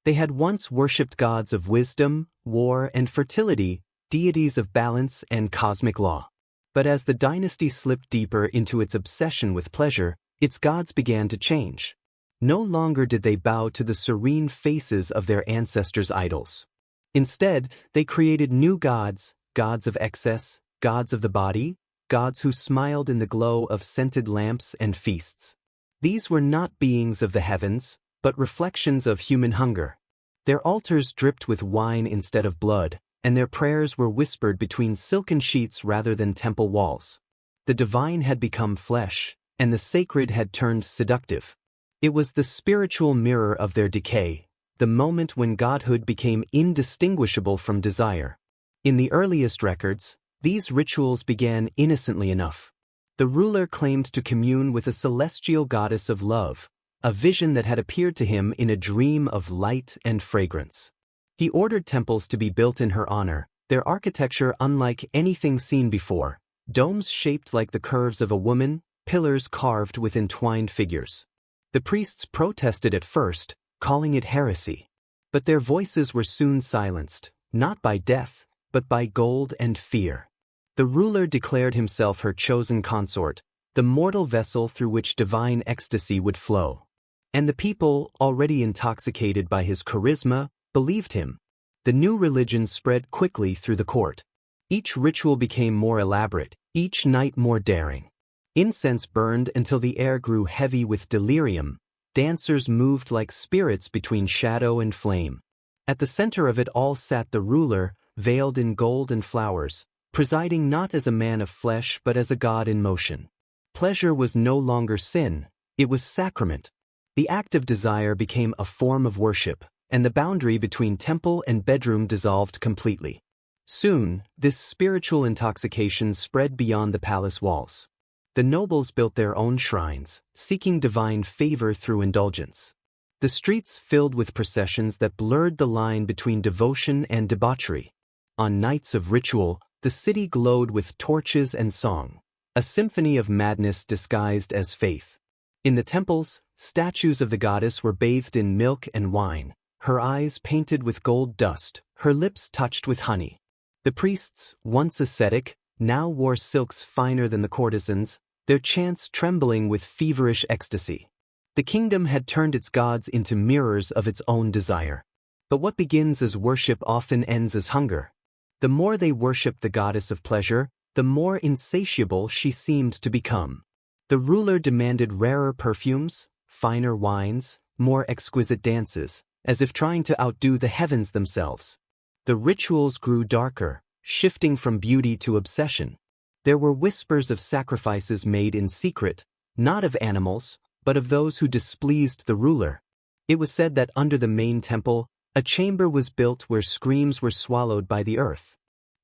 They had once worshipped gods of wisdom, war, and fertility, deities of balance and cosmic law. But as the dynasty slipped deeper into its obsession with pleasure, its gods began to change. No longer did they bow to the serene faces of their ancestors' idols. Instead, they created new gods, gods of excess, gods of the body, gods who smiled in the glow of scented lamps and feasts. These were not beings of the heavens, but reflections of human hunger. Their altars dripped with wine instead of blood, and their prayers were whispered between silken sheets rather than temple walls. The divine had become flesh, and the sacred had turned seductive. It was the spiritual mirror of their decay, the moment when godhood became indistinguishable from desire. In the earliest records, these rituals began innocently enough. The ruler claimed to commune with a celestial goddess of love, a vision that had appeared to him in a dream of light and fragrance. He ordered temples to be built in her honor, their architecture unlike anything seen before, domes shaped like the curves of a woman, pillars carved with entwined figures. The priests protested at first, calling it heresy. But their voices were soon silenced, not by death, but by gold and fear. The ruler declared himself her chosen consort, the mortal vessel through which divine ecstasy would flow. And the people, already intoxicated by his charisma, believed him. The new religion spread quickly through the court. Each ritual became more elaborate, each night more daring. Incense burned until the air grew heavy with delirium. Dancers moved like spirits between shadow and flame. At the center of it all sat the ruler, veiled in gold and flowers, presiding not as a man of flesh but as a god in motion. Pleasure was no longer sin, it was sacrament. The act of desire became a form of worship, and the boundary between temple and bedroom dissolved completely. Soon, this spiritual intoxication spread beyond the palace walls. The nobles built their own shrines, seeking divine favor through indulgence. The streets filled with processions that blurred the line between devotion and debauchery. On nights of ritual, the city glowed with torches and song, a symphony of madness disguised as faith. In the temples, statues of the goddess were bathed in milk and wine, her eyes painted with gold dust, her lips touched with honey. The priests, once ascetic, now wore silks finer than the courtesans, their chants trembling with feverish ecstasy. The kingdom had turned its gods into mirrors of its own desire. But what begins as worship often ends as hunger. The more they worshipped the goddess of pleasure, the more insatiable she seemed to become. The ruler demanded rarer perfumes, finer wines, more exquisite dances, as if trying to outdo the heavens themselves. The rituals grew darker, shifting from beauty to obsession. There were whispers of sacrifices made in secret, not of animals, but of those who displeased the ruler. It was said that under the main temple, a chamber was built where screams were swallowed by the earth.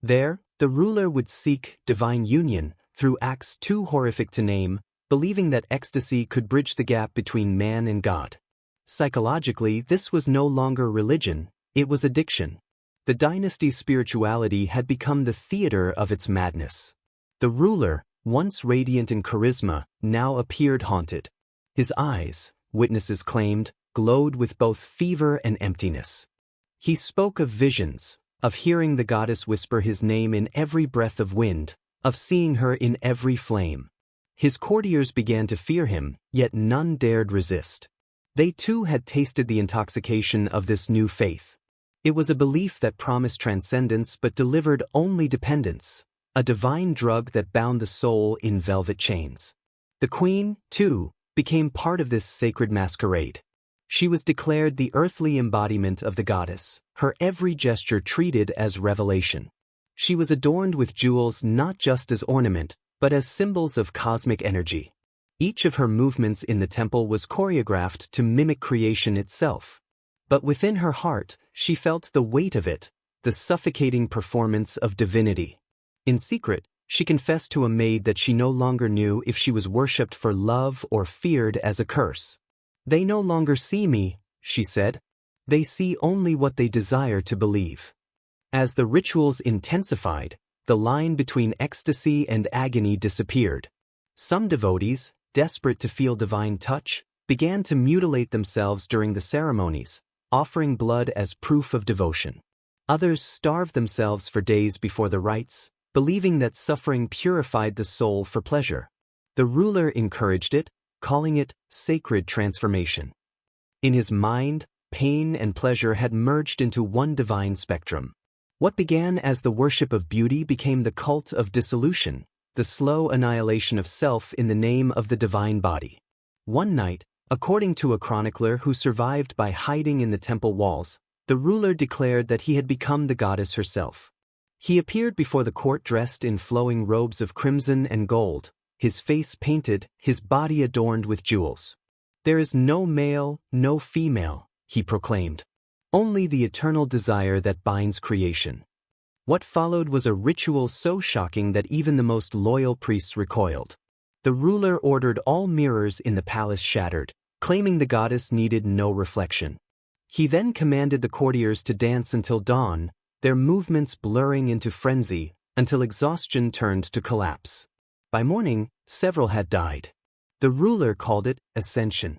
There, the ruler would seek divine union through acts too horrific to name, believing that ecstasy could bridge the gap between man and God. Psychologically, this was no longer religion, it was addiction. The dynasty's spirituality had become the theater of its madness. The ruler, once radiant in charisma, now appeared haunted. His eyes, witnesses claimed, glowed with both fever and emptiness. He spoke of visions, of hearing the goddess whisper his name in every breath of wind, of seeing her in every flame. His courtiers began to fear him, yet none dared resist. They too had tasted the intoxication of this new faith. It was a belief that promised transcendence but delivered only dependence, a divine drug that bound the soul in velvet chains. The queen, too, became part of this sacred masquerade. She was declared the earthly embodiment of the goddess, her every gesture treated as revelation. She was adorned with jewels not just as ornament, but as symbols of cosmic energy. Each of her movements in the temple was choreographed to mimic creation itself. But within her heart, she felt the weight of it, the suffocating performance of divinity. In secret, she confessed to a maid that she no longer knew if she was worshipped for love or feared as a curse. "They no longer see me," she said. "They see only what they desire to believe." As the rituals intensified, the line between ecstasy and agony disappeared. Some devotees, desperate to feel divine touch, began to mutilate themselves during the ceremonies, offering blood as proof of devotion. Others starved themselves for days before the rites, believing that suffering purified the soul for pleasure. The ruler encouraged it, calling it sacred transformation. In his mind, pain and pleasure had merged into one divine spectrum. What began as the worship of beauty became the cult of dissolution, the slow annihilation of self in the name of the divine body. One night, according to a chronicler who survived by hiding in the temple walls, the ruler declared that he had become the goddess herself. He appeared before the court dressed in flowing robes of crimson and gold, his face painted, his body adorned with jewels. "There is no male, no female," he proclaimed. "Only the eternal desire that binds creation." What followed was a ritual so shocking that even the most loyal priests recoiled. The ruler ordered all mirrors in the palace shattered, claiming the goddess needed no reflection. He then commanded the courtiers to dance until dawn, their movements blurring into frenzy, until exhaustion turned to collapse. By morning, several had died. The ruler called it ascension.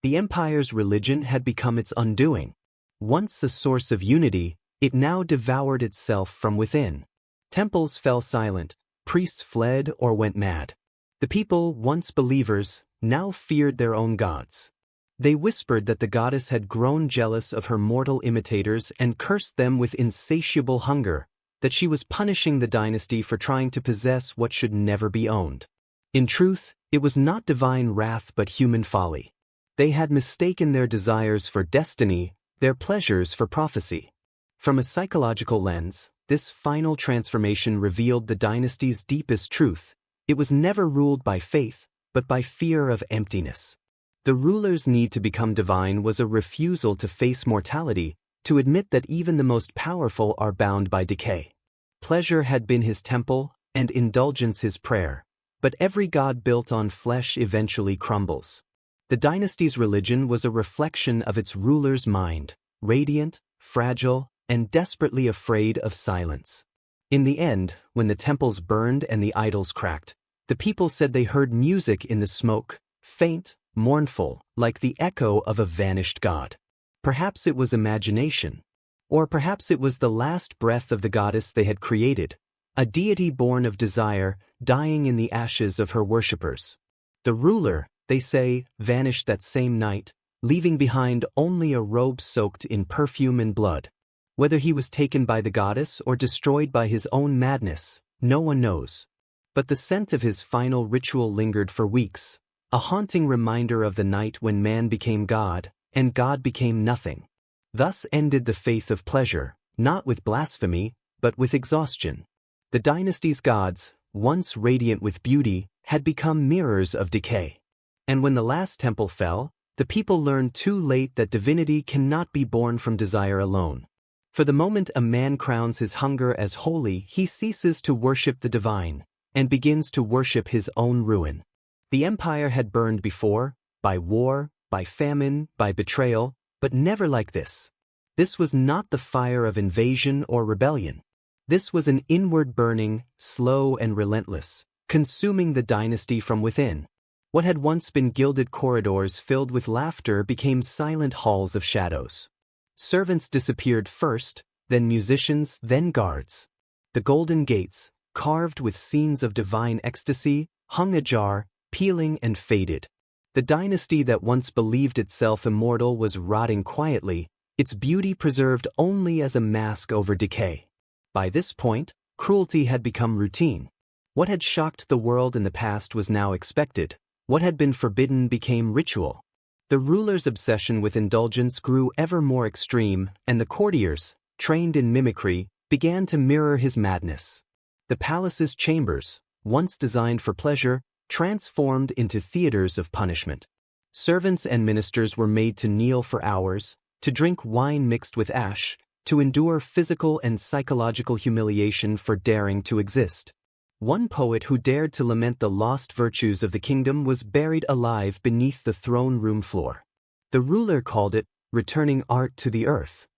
The empire's religion had become its undoing. Once a source of unity, it now devoured itself from within. Temples fell silent, priests fled or went mad. The people, once believers, now feared their own gods. They whispered that the goddess had grown jealous of her mortal imitators and cursed them with insatiable hunger, that she was punishing the dynasty for trying to possess what should never be owned. In truth, it was not divine wrath but human folly. They had mistaken their desires for destiny, their pleasures for prophecy. From a psychological lens, this final transformation revealed the dynasty's deepest truth. It was never ruled by faith, but by fear of emptiness. The ruler's need to become divine was a refusal to face mortality, to admit that even the most powerful are bound by decay. Pleasure had been his temple, and indulgence his prayer, but every god built on flesh eventually crumbles. The dynasty's religion was a reflection of its ruler's mind, radiant, fragile, and desperately afraid of silence. In the end, when the temples burned and the idols cracked, the people said they heard music in the smoke, faint, mournful, like the echo of a vanished god. Perhaps it was imagination. Or perhaps it was the last breath of the goddess they had created, a deity born of desire, dying in the ashes of her worshippers. The ruler, they say, vanished that same night, leaving behind only a robe soaked in perfume and blood. Whether he was taken by the goddess or destroyed by his own madness, no one knows. But the scent of his final ritual lingered for weeks, a haunting reminder of the night when man became God, and God became nothing. Thus ended the faith of pleasure, not with blasphemy, but with exhaustion. The dynasty's gods, once radiant with beauty, had become mirrors of decay. And when the last temple fell, the people learned too late that divinity cannot be born from desire alone. For the moment a man crowns his hunger as holy, he ceases to worship the divine, and begins to worship his own ruin. The empire had burned before, by war, by famine, by betrayal, but never like this. This was not the fire of invasion or rebellion. This was an inward burning, slow and relentless, consuming the dynasty from within. What had once been gilded corridors filled with laughter became silent halls of shadows. Servants disappeared first, then musicians, then guards. The golden gates, carved with scenes of divine ecstasy, hung ajar, peeling and faded. The dynasty that once believed itself immortal was rotting quietly, its beauty preserved only as a mask over decay. By this point, cruelty had become routine. What had shocked the world in the past was now expected. What had been forbidden became ritual. The ruler's obsession with indulgence grew ever more extreme, and the courtiers, trained in mimicry, began to mirror his madness. The palace's chambers, once designed for pleasure, transformed into theaters of punishment. Servants and ministers were made to kneel for hours, to drink wine mixed with ash, to endure physical and psychological humiliation for daring to exist. One poet who dared to lament the lost virtues of the kingdom was buried alive beneath the throne room floor. The ruler called it returning art to the earth.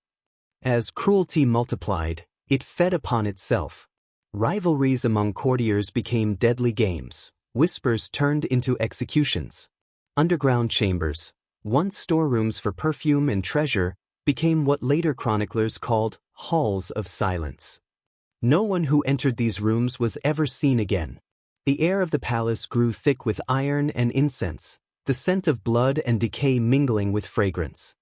As cruelty multiplied, it fed upon itself. Rivalries among courtiers became deadly games. Whispers turned into executions. Underground chambers, once storerooms for perfume and treasure, became what later chroniclers called halls of silence. No one who entered these rooms was ever seen again. The air of the palace grew thick with iron and incense, the scent of blood and decay mingling with fragrance.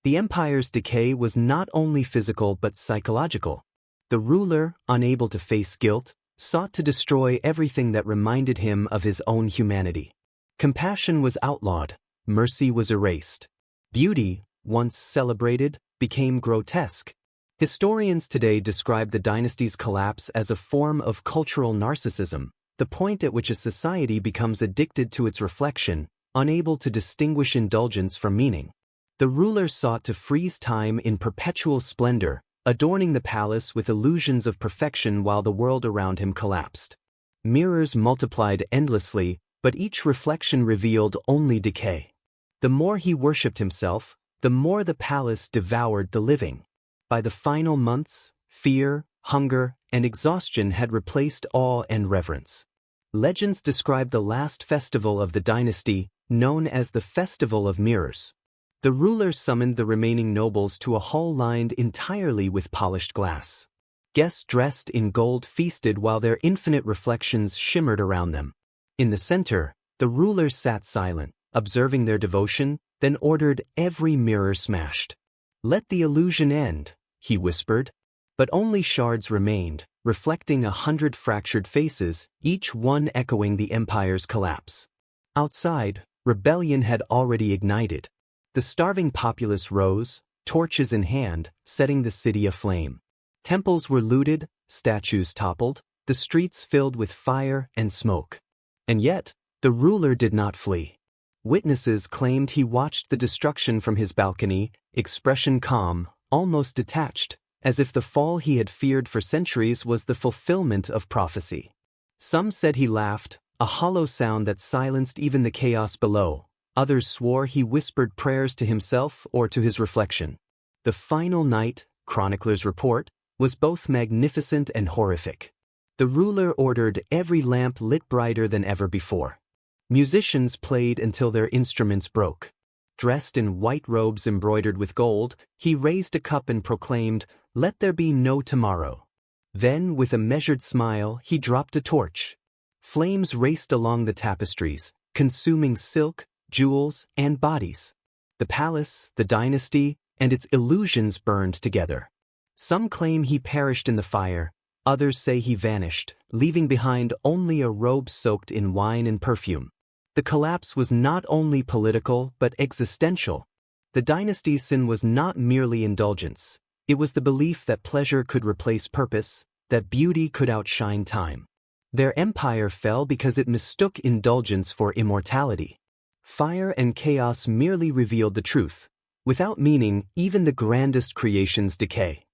The empire's decay was not only physical but psychological. The ruler, unable to face guilt, sought to destroy everything that reminded him of his own humanity. Compassion was outlawed, mercy was erased. Beauty, once celebrated, became grotesque. Historians today describe the dynasty's collapse as a form of cultural narcissism, the point at which a society becomes addicted to its reflection, unable to distinguish indulgence from meaning. The ruler sought to freeze time in perpetual splendor, adorning the palace with illusions of perfection while the world around him collapsed. Mirrors multiplied endlessly, but each reflection revealed only decay. The more he worshipped himself, the more the palace devoured the living. By the final months, fear, hunger, and exhaustion had replaced awe and reverence. Legends describe the last festival of the dynasty, known as the Festival of Mirrors. The ruler summoned the remaining nobles to a hall lined entirely with polished glass. Guests dressed in gold feasted while their infinite reflections shimmered around them. In the center, the ruler sat silent, observing their devotion, then ordered every mirror smashed. "Let the illusion end," he whispered. But only shards remained, reflecting 100 fractured faces, each one echoing the empire's collapse. Outside, rebellion had already ignited. The starving populace rose, torches in hand, setting the city aflame. Temples were looted, statues toppled, the streets filled with fire and smoke. And yet, the ruler did not flee. Witnesses claimed he watched the destruction from his balcony, expression calm, almost detached, as if the fall he had feared for centuries was the fulfillment of prophecy. Some said he laughed, a hollow sound that silenced even the chaos below. Others swore he whispered prayers to himself or to his reflection. The final night, chroniclers report, was both magnificent and horrific. The ruler ordered every lamp lit brighter than ever before. Musicians played until their instruments broke. Dressed in white robes embroidered with gold, he raised a cup and proclaimed, "Let there be no tomorrow." Then, with a measured smile, he dropped a torch. Flames raced along the tapestries, consuming silk, jewels, and bodies. The palace, the dynasty, and its illusions burned together. Some claim he perished in the fire, others say he vanished, leaving behind only a robe soaked in wine and perfume. The collapse was not only political but existential. The dynasty's sin was not merely indulgence. It was the belief that pleasure could replace purpose, that beauty could outshine time. Their empire fell because it mistook indulgence for immortality. Fire and chaos merely revealed the truth. Without meaning, even the grandest creations decay.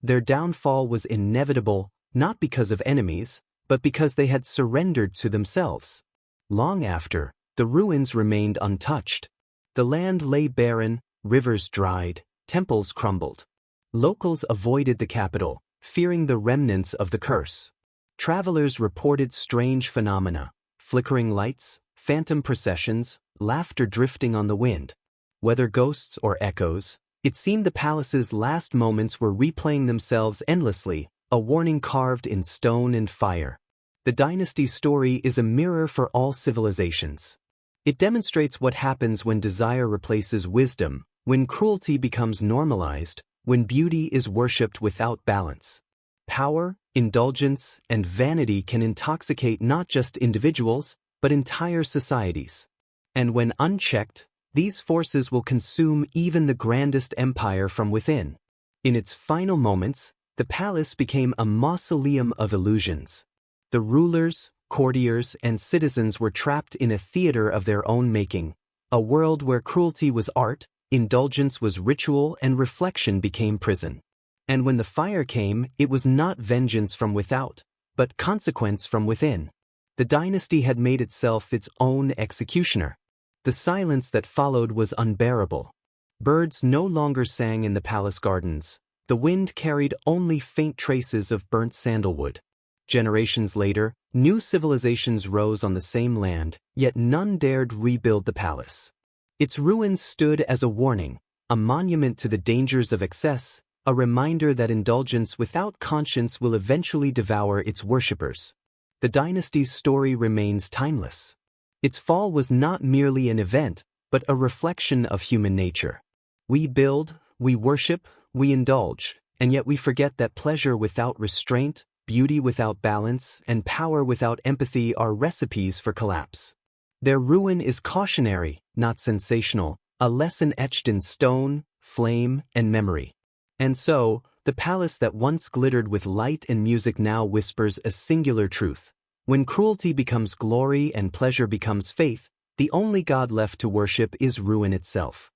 Their downfall was inevitable, not because of enemies, but because they had surrendered to themselves. Long after, the ruins remained untouched. The land lay barren, rivers dried, temples crumbled. Locals avoided the capital, fearing the remnants of the curse. Travelers reported strange phenomena: flickering lights, phantom processions, laughter drifting on the wind. Whether ghosts or echoes, it seemed the palace's last moments were replaying themselves endlessly, a warning carved in stone and fire. The dynasty's story is a mirror for all civilizations. It demonstrates what happens when desire replaces wisdom, when cruelty becomes normalized, when beauty is worshipped without balance. Power, indulgence, and vanity can intoxicate not just individuals, but entire societies. And when unchecked, these forces will consume even the grandest empire from within. In its final moments, the palace became a mausoleum of illusions. The rulers, courtiers, and citizens were trapped in a theater of their own making, a world where cruelty was art, indulgence was ritual, and reflection became prison. And when the fire came, it was not vengeance from without, but consequence from within. The dynasty had made itself its own executioner. The silence that followed was unbearable. Birds no longer sang in the palace gardens. The wind carried only faint traces of burnt sandalwood. Generations later, new civilizations rose on the same land, yet none dared rebuild the palace. Its ruins stood as a warning, a monument to the dangers of excess, a reminder that indulgence without conscience will eventually devour its worshippers. The dynasty's story remains timeless. Its fall was not merely an event, but a reflection of human nature. We build, we worship, we indulge, and yet we forget that pleasure without restraint, beauty without balance, and power without empathy are recipes for collapse. Their ruin is cautionary, not sensational, a lesson etched in stone, flame, and memory. And so, the palace that once glittered with light and music now whispers a singular truth. When cruelty becomes glory and pleasure becomes faith, the only God left to worship is ruin itself.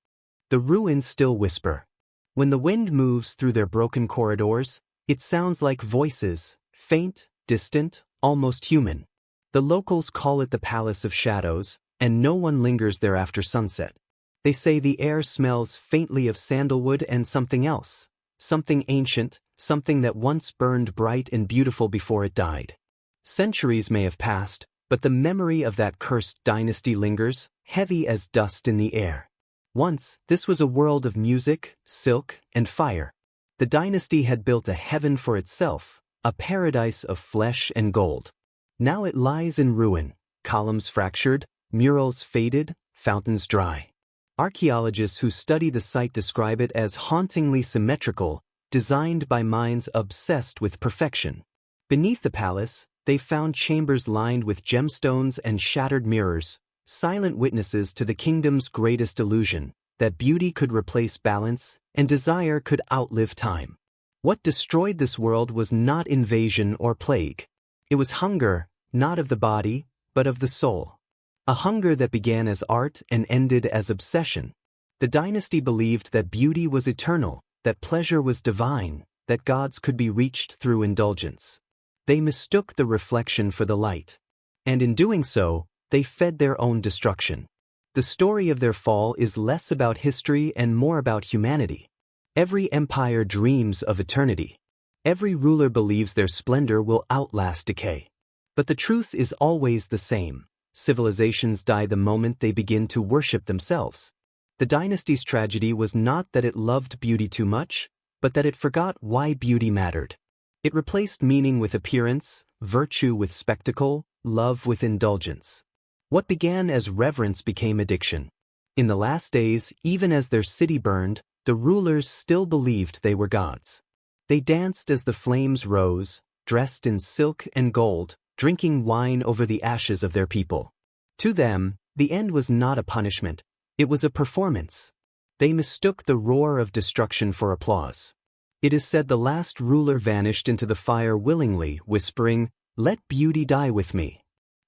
The ruins still whisper. When the wind moves through their broken corridors, it sounds like voices, faint, distant, almost human. The locals call it the Palace of Shadows, and no one lingers there after sunset. They say the air smells faintly of sandalwood and something else, something ancient, something that once burned bright and beautiful before it died. Centuries may have passed, but the memory of that cursed dynasty lingers, heavy as dust in the air. Once, this was a world of music, silk, and fire. The dynasty had built a heaven for itself, a paradise of flesh and gold. Now it lies in ruin, columns fractured, murals faded, fountains dry. Archaeologists who study the site describe it as hauntingly symmetrical, designed by minds obsessed with perfection. Beneath the palace, they found chambers lined with gemstones and shattered mirrors, silent witnesses to the kingdom's greatest illusion, that beauty could replace balance and desire could outlive time. What destroyed this world was not invasion or plague. It was hunger, not of the body, but of the soul. A hunger that began as art and ended as obsession. The dynasty believed that beauty was eternal, that pleasure was divine, that gods could be reached through indulgence. They mistook the reflection for the light. And in doing so, they fed their own destruction. The story of their fall is less about history and more about humanity. Every empire dreams of eternity. Every ruler believes their splendor will outlast decay. But the truth is always the same. Civilizations die the moment they begin to worship themselves. The dynasty's tragedy was not that it loved beauty too much, but that it forgot why beauty mattered. It replaced meaning with appearance, virtue with spectacle, love with indulgence. What began as reverence became addiction. In the last days, even as their city burned, the rulers still believed they were gods. They danced as the flames rose, dressed in silk and gold, drinking wine over the ashes of their people. To them, the end was not a punishment, it was a performance. They mistook the roar of destruction for applause. It is said the last ruler vanished into the fire willingly, whispering, "Let beauty die with me."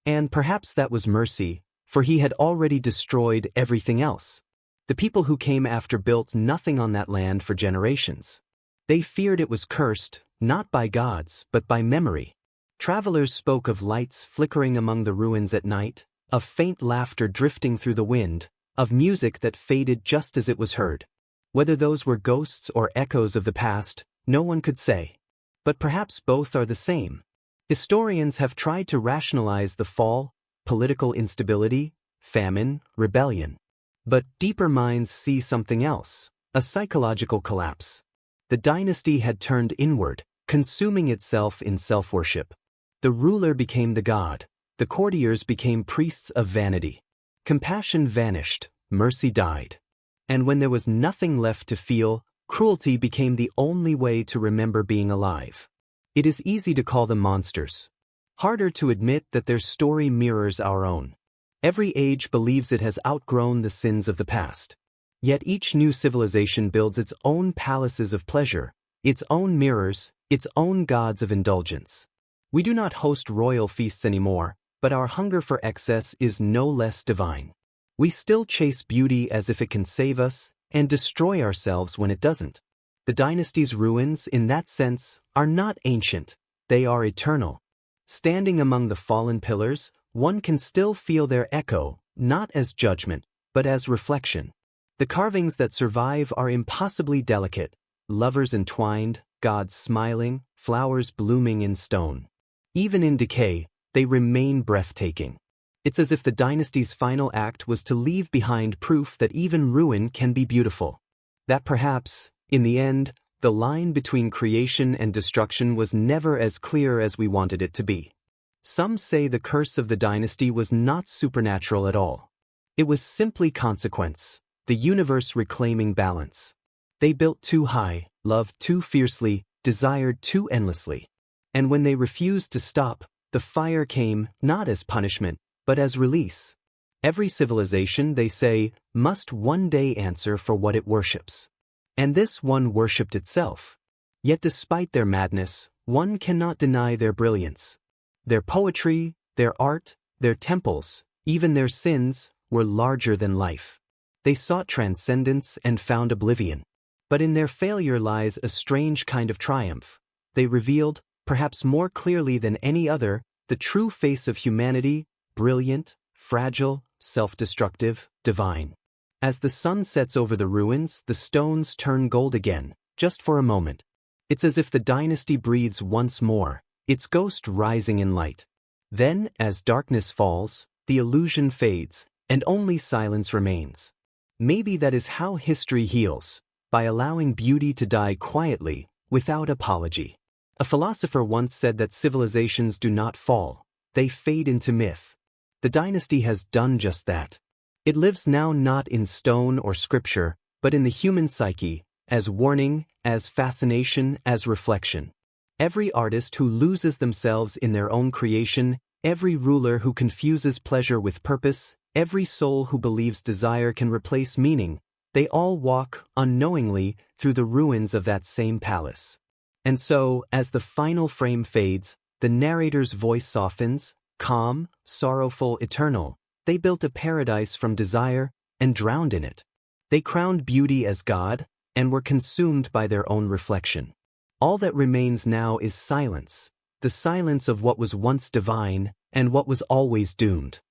And perhaps that was mercy, for he had already destroyed everything else. The people who came after built nothing on that land for generations. They feared it was cursed, not by gods, but by memory. Travelers spoke of lights flickering among the ruins at night, of faint laughter drifting through the wind, of music that faded just as it was heard. Whether those were ghosts or echoes of the past, no one could say. But perhaps both are the same. Historians have tried to rationalize the fall, political instability, famine, rebellion. But deeper minds see something else, a psychological collapse. The dynasty had turned inward, consuming itself in self-worship. The ruler became the god, the courtiers became priests of vanity. Compassion vanished, mercy died. And when there was nothing left to feel, cruelty became the only way to remember being alive. It is easy to call them monsters. Harder to admit that their story mirrors our own. Every age believes it has outgrown the sins of the past. Yet each new civilization builds its own palaces of pleasure, its own mirrors, its own gods of indulgence. We do not host royal feasts anymore, but our hunger for excess is no less divine. We still chase beauty as if it can save us, and destroy ourselves when it doesn't. The dynasty's ruins, in that sense, are not ancient, they are eternal. Standing among the fallen pillars, one can still feel their echo, not as judgment, but as reflection. The carvings that survive are impossibly delicate, lovers entwined, gods smiling, flowers blooming in stone. Even in decay, they remain breathtaking. It's as if the dynasty's final act was to leave behind proof that even ruin can be beautiful. That perhaps, in the end, the line between creation and destruction was never as clear as we wanted it to be. Some say the curse of the dynasty was not supernatural at all. It was simply consequence, the universe reclaiming balance. They built too high, loved too fiercely, desired too endlessly. And when they refused to stop, the fire came not as punishment, but as release. Every civilization, they say, must one day answer for what it worships. And this one worshipped itself. Yet despite their madness, one cannot deny their brilliance. Their poetry, their art, their temples, even their sins, were larger than life. They sought transcendence and found oblivion. But in their failure lies a strange kind of triumph. They revealed, perhaps more clearly than any other, the true face of humanity, brilliant, fragile, self-destructive, divine. As the sun sets over the ruins, the stones turn gold again, just for a moment. It's as if the dynasty breathes once more, its ghost rising in light. Then, as darkness falls, the illusion fades, and only silence remains. Maybe that is how history heals, by allowing beauty to die quietly, without apology. A philosopher once said that civilizations do not fall, they fade into myth. The dynasty has done just that. It lives now not in stone or scripture, but in the human psyche, as warning, as fascination, as reflection. Every artist who loses themselves in their own creation, every ruler who confuses pleasure with purpose, every soul who believes desire can replace meaning, they all walk, unknowingly, through the ruins of that same palace. And so, as the final frame fades, the narrator's voice softens, calm, sorrowful, eternal. They built a paradise from desire and drowned in it. They crowned beauty as God and were consumed by their own reflection. All that remains now is silence, the silence of what was once divine and what was always doomed.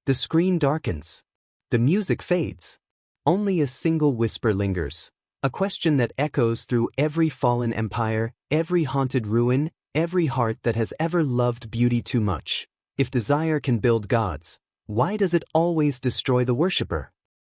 The screen darkens. The music fades. Only a single whisper lingers, a question that echoes through every fallen empire, every haunted ruin, every heart that has ever loved beauty too much. If desire can build gods, why does it always destroy the worshipper?